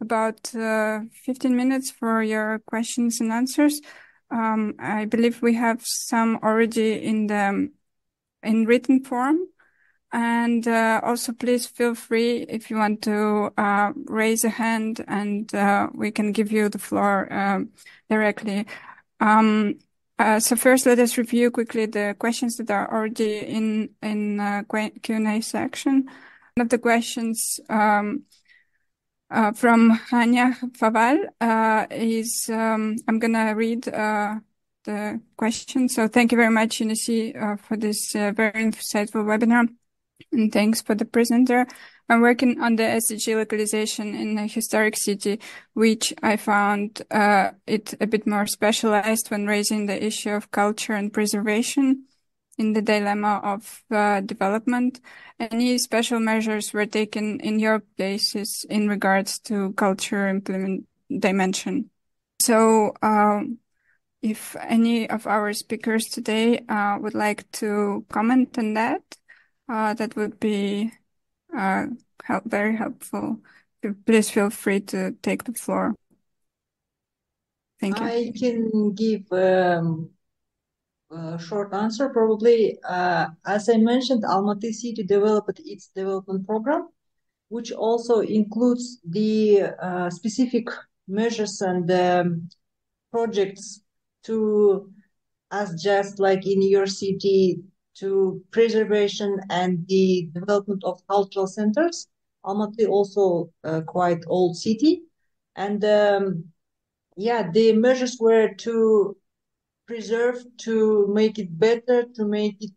about 15 minutes for your questions and answers. I believe we have some already in written form. And also please feel free if you want to raise a hand and we can give you the floor directly. So first, let us review quickly the questions that are already in Q&A section. One of the questions from Hanya Faval is, I'm going to read the question. So thank you very much, UNECE, for this very insightful webinar. And thanks for the presenter. I'm working on the SDG localization in a historic city, which I found it a bit more specialized when raising the issue of culture and preservation in the dilemma of development. Any special measures were taken in your places in regards to culture implement dimension? So if any of our speakers today would like to comment on that, that would be very helpful. Please feel free to take the floor. Thank you. I can give a short answer probably. As I mentioned, Almaty city developed its development program, which also includes the specific measures and projects to, as just like in your city, to preservation and the development of cultural centers. Almaty also quite old city. And yeah, the measures were to preserve, to make it better, to make it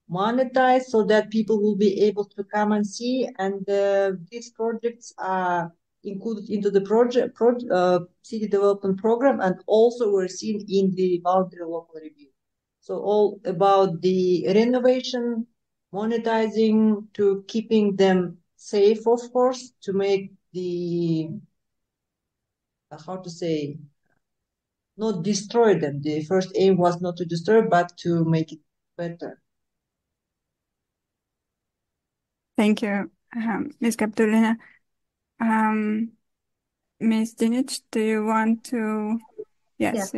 monetized so that people will be able to come and see. And these projects are included into the city development program and also were seen in the voluntary local review. So all about the renovation, monetizing, to keeping them safe, of course, to make the, how to say, not destroy them. The first aim was not to destroy, but to make it better. Thank you, Ms. Kapdulina. Ms. Dinic, do you want to? Yes.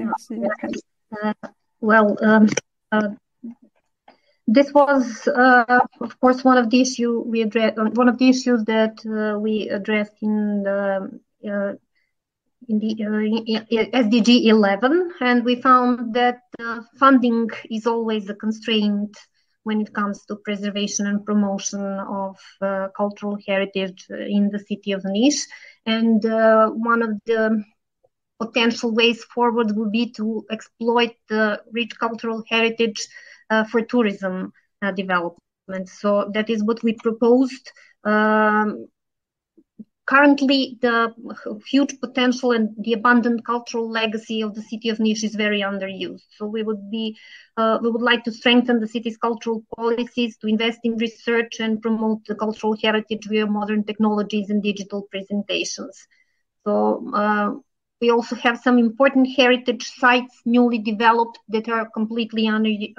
Well, this was, of course, one of the issues we addressed. One of the issues that we addressed in the SDG 11, and we found that funding is always a constraint when it comes to preservation and promotion of cultural heritage in the city of Niš. And one of the potential ways forward would be to exploit the rich cultural heritage for tourism development. So that is what we proposed. Currently, the huge potential and the abundant cultural legacy of the city of Niš is very underused. So we would like to strengthen the city's cultural policies, to invest in research and promote the cultural heritage via modern technologies and digital presentations. So we also have some important heritage sites newly developed that are completely newly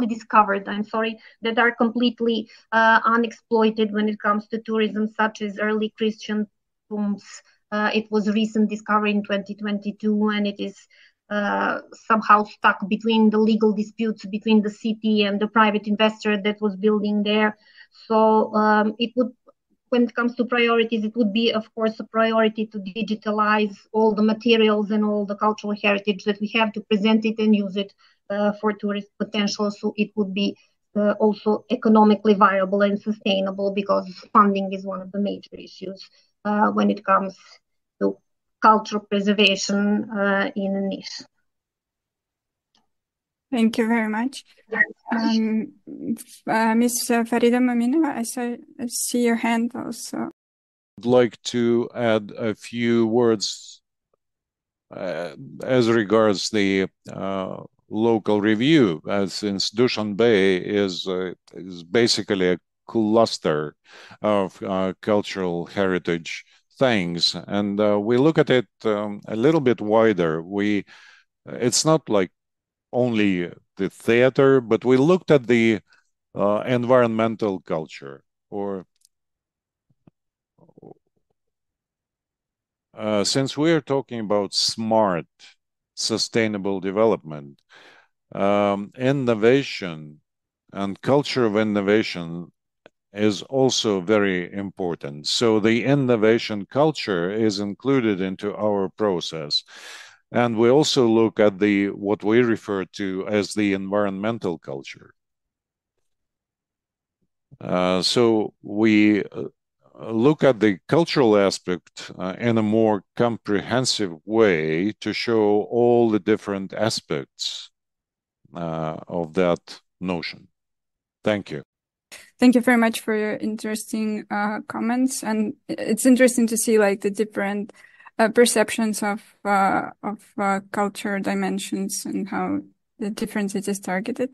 discovered. That are completely unexploited when it comes to tourism, such as early Christian tombs. It was a recent discovery in 2022, and it is somehow stuck between the legal disputes between the city and the private investor that was building there. So it would, when it comes to priorities, it would be, of course, a priority to digitalize all the materials and all the cultural heritage that we have, to present it and use it for tourist potential. So it would be also economically viable and sustainable, because funding is one of the major issues when it comes to cultural preservation in Niš. Thank you very much. Ms. Farida Mominova, I see your hand also. I'd like to add a few words as regards the local review, since Dushanbe is basically a cluster of cultural heritage things, and we look at it a little bit wider. It's not like only the theater, but we looked at the environmental culture, or since we are talking about smart, sustainable development, innovation and culture of innovation is also very important. So the innovation culture is included into our process. And we also look at what we refer to as the environmental culture. So we look at the cultural aspect in a more comprehensive way to show all the different aspects of that notion. Thank you. Thank you very much for your interesting comments. And it's interesting to see like the different perceptions of culture dimensions and how the different cities targeted.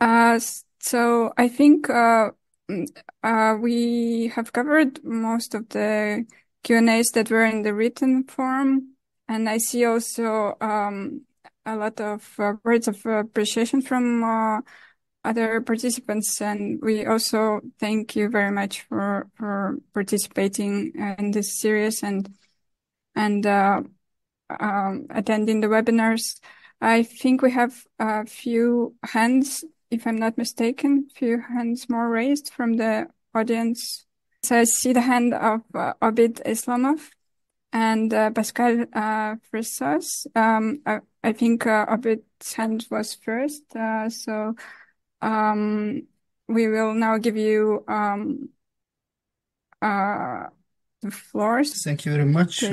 So I think we have covered most of the Q&As that were in the written form. And I see also a lot of words of appreciation from other participants. And we also thank you very much for participating in this series and attending the webinars. I think we have a few hands, if I'm not mistaken, few hands more raised from the audience. So I see the hand of Obid Islamov and Pascal Frissos. I think Obid's hand was first. So we will now give you the floors. Thank you very much.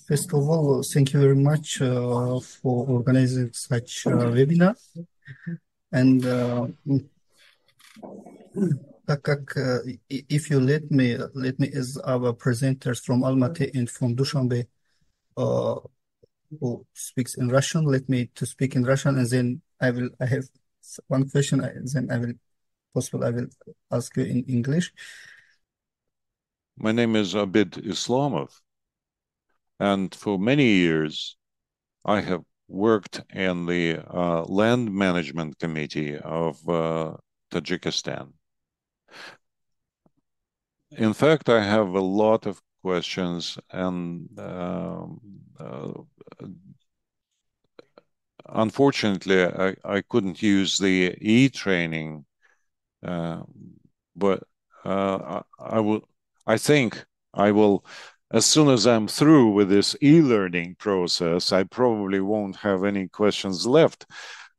First of all, thank you very much for organizing such a webinar. And if you let me as our presenters from Almaty and from Dushanbe who speaks in Russian, let me to speak in Russian, and then I have one question, then I will ask you in English. My name is Abid Islamov, and for many years I have worked in the land management committee of Tajikistan. In fact, I have a lot of questions, and unfortunately I couldn't use the e-training, but I think I will, as soon as I'm through with this e-learning process, I probably won't have any questions left.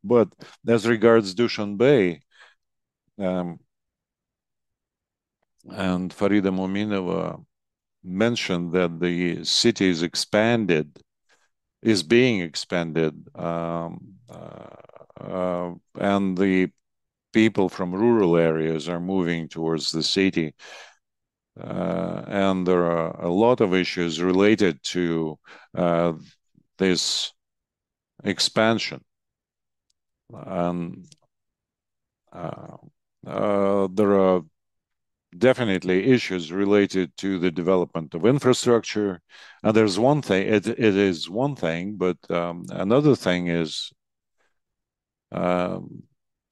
But as regards Dushanbe, and Farida Mominova mentioned that the city is being expanded, and the people from rural areas are moving towards the city. And there are a lot of issues related to this expansion. And there are definitely issues related to the development of infrastructure. And there's one thing, it is one thing, but another thing is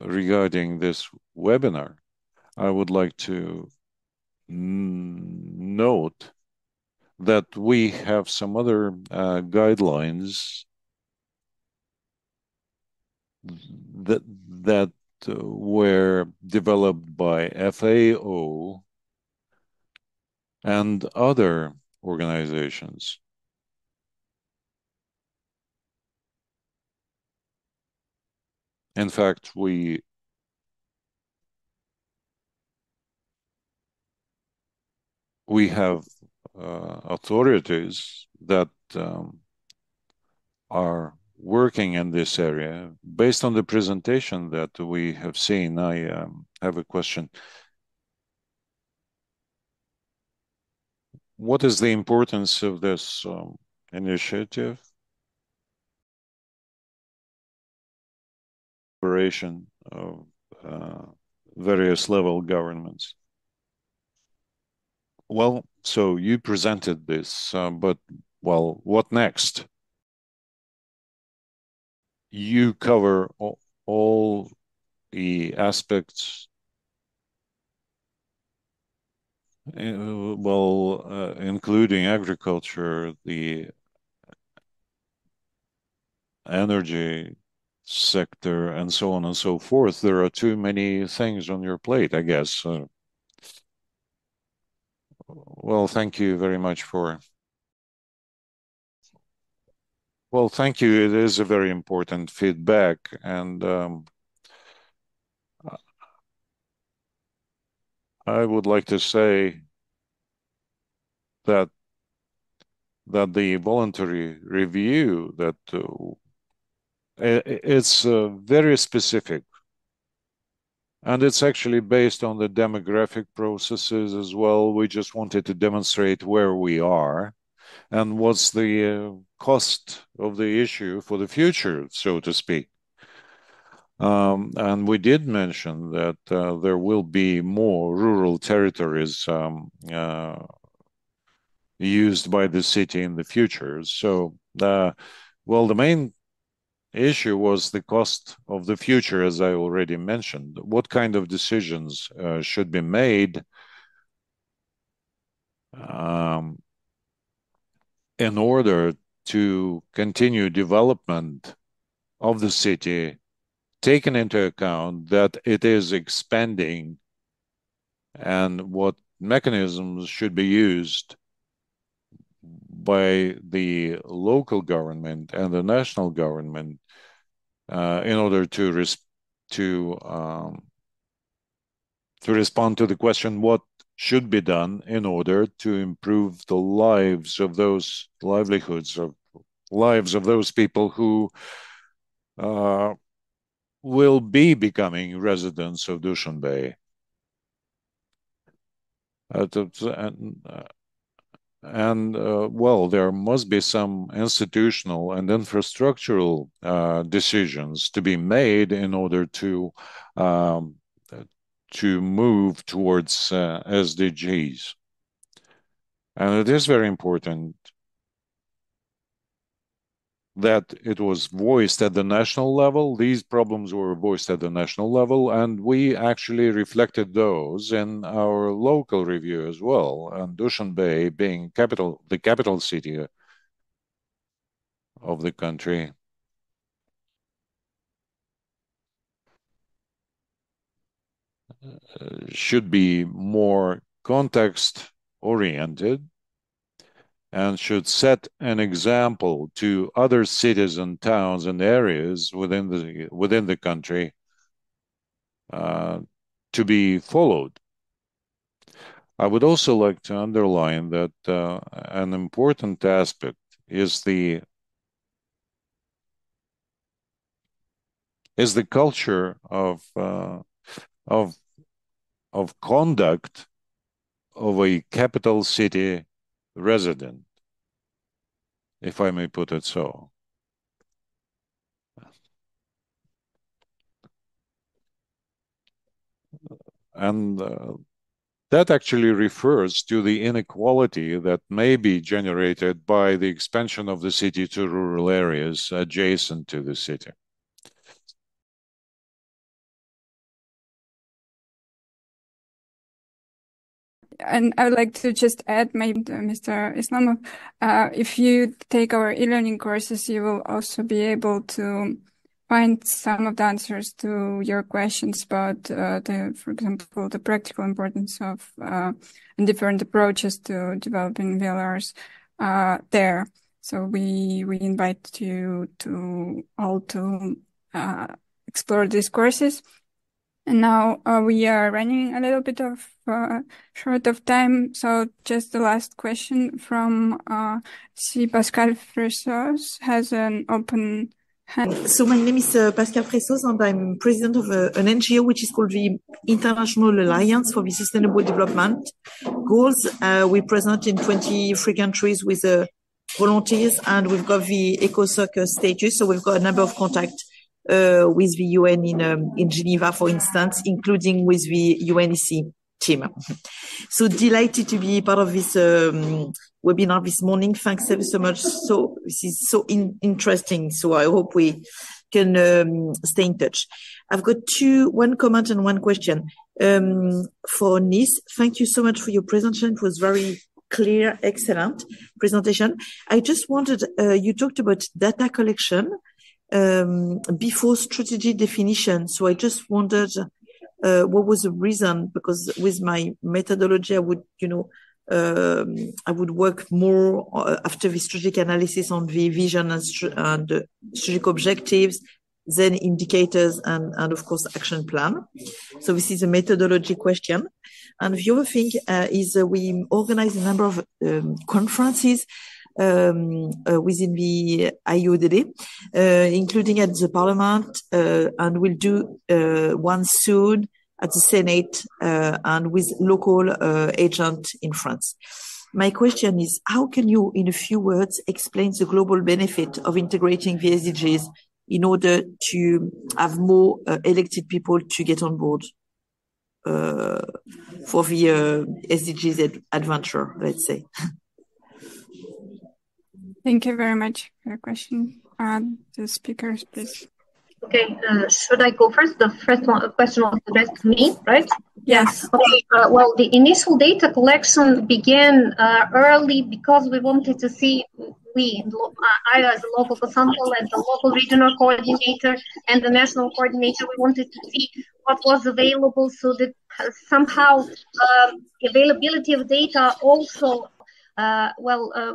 regarding this webinar. I would like to note that we have some other guidelines that were developed by FAO and other organizations. In fact, we have authorities that are working in this area. Based on the presentation that we have seen, I have a question. What is the importance of this initiative? Operation of various level governments. Well, so you presented this, but well, what next? You cover all the aspects, including agriculture, the energy sector, and so on and so forth. There are too many things on your plate, I guess. Well, thank you very much for. Well, thank you. It is a very important feedback, and I would like to say that the voluntary review that it's very specific, and it's actually based on the demographic processes as well. We just wanted to demonstrate where we are and what's the cost of the issue for the future, so to speak. And we did mention that there will be more rural territories used by the city in the future. So, well, the main issue was the cost of the future, as I already mentioned. What kind of decisions should be made in order to continue development of the city, taking into account that it is expanding, and what mechanisms should be used by the local government and the national government in order to respond to the question what should be done in order to improve the lives of those lives of those people who will be becoming residents of Dushanbe. Well, there must be some institutional and infrastructural decisions to be made in order to move towards SDGs. And it is very important that it was voiced at the national level. These problems were voiced at the national level, and we actually reflected those in our local review as well. And Dushanbe being the capital city of the country, should be more context-oriented and should set an example to other cities and towns and areas within the country to be followed. I would also like to underline that an important aspect is the culture of conduct of a capital city resident, if I may put it so. And that actually refers to the inequality that may be generated by the expansion of the city to rural areas adjacent to the city. and I would like to just add, maybe Mr. Islamov, if you take our e-learning courses, you will also be able to find some of the answers to your questions about, for example, the practical importance of and different approaches to developing VLRs there. So we invite you to all to explore these courses. And now we are running a little bit of short of time, so just the last question from si Pascal Fressos has an open hand. So my name is Pascal Fressos, and I'm president of an NGO which is called the International Alliance for the Sustainable Development Goals. We present in 23 countries with volunteers, and we've got the ECOSOC status, so we've got a number of contacts with the UN in Geneva, for instance, including with the UNECE team. So delighted to be part of this webinar this morning. Thanks ever so much. So this is so interesting. So I hope we can stay in touch. I've got one comment and one question. For Nice, thank you so much for your presentation. It was very clear, excellent presentation. I just wanted, you talked about data collection before strategy definition. So I just wondered what was the reason, because with my methodology, I would, I would work more after the strategic analysis on the vision and strategic objectives, then indicators and of course action plan. So this is a methodology question. And the other thing is we organize a number of conferences within the IODD, including at the Parliament, and we'll do one soon at the Senate and with local agents in France. My question is, how can you, in a few words, explain the global benefit of integrating the SDGs in order to have more elected people to get on board for the SDGs adventure, let's say? Thank you very much for your question. The speakers, please. Okay, should I go first? The first question was addressed to me, right? Yes. Okay, well, the initial data collection began early because we wanted to see, I as a local consultant and the local regional coordinator and the national coordinator, we wanted to see what was available so that somehow availability of data also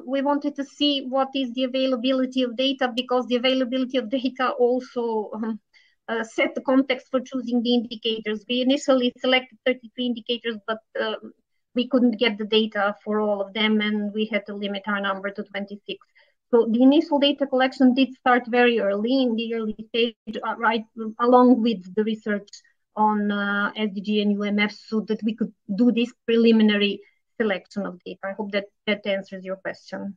we wanted to see what is the availability of data, because the availability of data also set the context for choosing the indicators. We initially selected 33 indicators, but we couldn't get the data for all of them, and we had to limit our number to 26. So the initial data collection did start very early, in the early stage, right along with the research on SDG and UMF, so that we could do this preliminary selection of data. I hope that answers your question.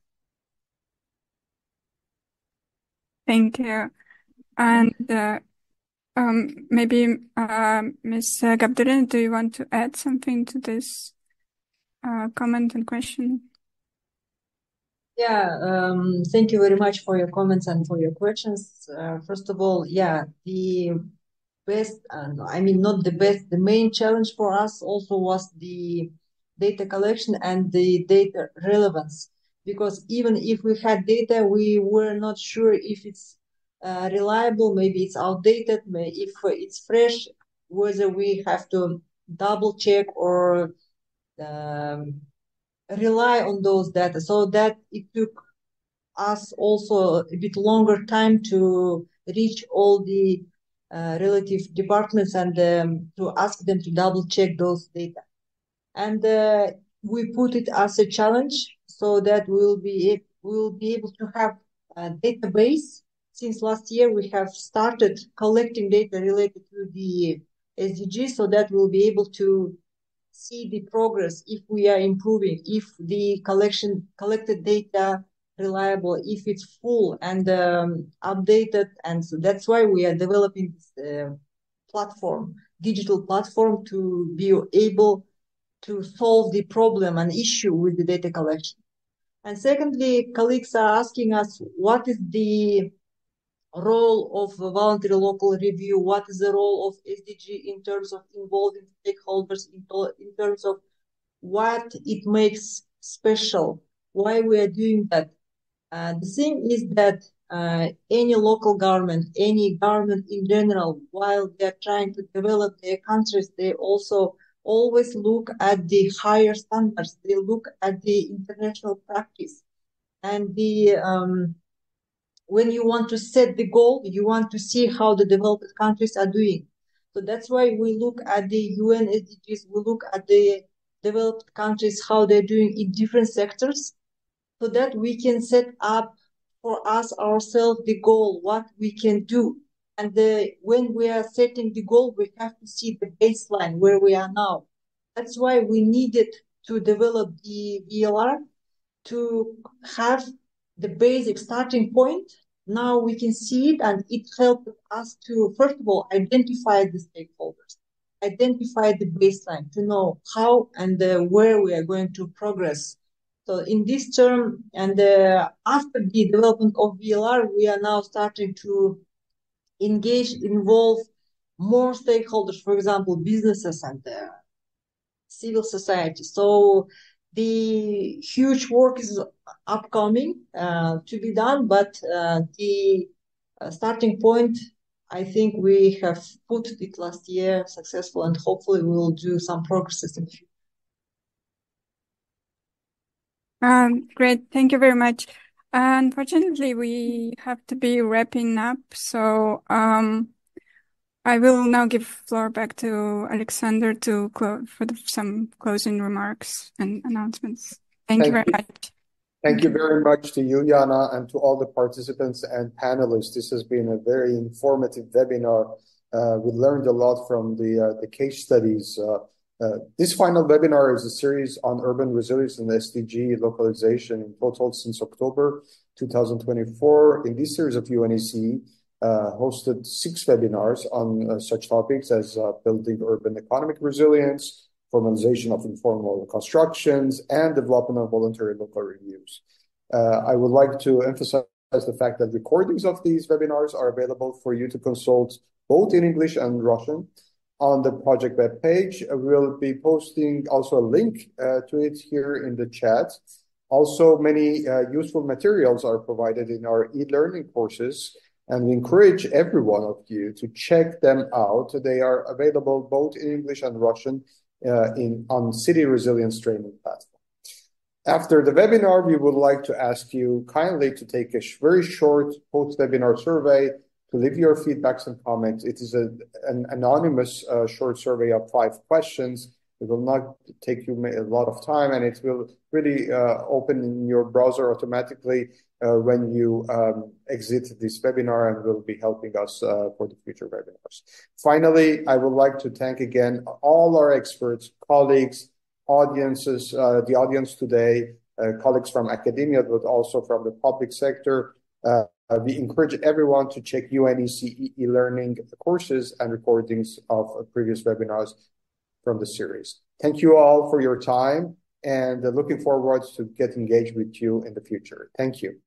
Thank you. And maybe Ms. Gabdurin, do you want to add something to this comment and question? Yeah, thank you very much for your comments and for your questions. First of all, yeah, the best, I mean, not the best, the main challenge for us also was the data collection and the data relevance, because even if we had data, we were not sure if it's reliable, maybe it's outdated, if it's fresh, whether we have to double check or rely on those data. So that it took us also a bit longer time to reach all the relative departments and to ask them to double check those data. And we put it as a challenge so that we'll be able to have a database. Since last year, we have started collecting data related to the SDGs, so that we'll be able to see the progress, if we are improving, if the collected data reliable, if it's full and updated. And so that's why we are developing this platform, digital platform, to be able to solve the problem and issue with the data collection. And secondly, colleagues are asking us, what is the role of a voluntary local review? What is the role of SDG in terms of involving stakeholders, in terms of what it makes special, why we are doing that. The thing is that any local government, any government in general, while they're trying to develop their countries, they also always look at the higher standards. They look at the international practice. And when you want to set the goal, you want to see how the developed countries are doing. So that's why we look at the UN SDGs, we look at the developed countries, how they're doing in different sectors, so that we can set up for us ourselves the goal, what we can do. And when we are setting the goal, we have to see the baseline where we are now. That's why we needed to develop the VLR to have the basic starting point. Now we can see it, and it helped us to, first of all, identify the stakeholders, identify the baseline, to know how and where we are going to progress. So in this term, and after the development of VLR, we are now starting to involve more stakeholders, for example, businesses and civil society. So the huge work is upcoming to be done, but the starting point, I think we have put it last year successful, and hopefully we will do some progresses in the future. Great, thank you very much. Unfortunately, we have to be wrapping up, so I will now give floor back to Alexander to for some closing remarks and announcements. Thank you very much. Thank you very much to you, Yana, and to all the participants and panelists. This has been a very informative webinar. We learned a lot from the case studies. This final webinar is a series on urban resilience and SDG localization in total since October 2024. In this series of UNECE, hosted 6 webinars on such topics as building urban economic resilience, formalization of informal constructions, and development of voluntary local reviews. I would like to emphasize the fact that recordings of these webinars are available for you to consult both in English and Russian on the project webpage. We'll be posting also a link to it here in the chat. Also, many useful materials are provided in our e-learning courses, and we encourage every one of you to check them out. They are available both in English and Russian on City Resilience Training Platform. After the webinar, we would like to ask you kindly to take a very short post-webinar survey to leave your feedbacks and comments. It is an anonymous short survey of 5 questions. It will not take you a lot of time, and it will really open in your browser automatically when you exit this webinar, and will be helping us for the future webinars. Finally, I would like to thank again all our experts, colleagues, audiences, the audience today, colleagues from academia, but also from the public sector. We encourage everyone to check UNECE e-learning courses and recordings of previous webinars from the series. Thank you all for your time, and looking forward to get engaged with you in the future. Thank you.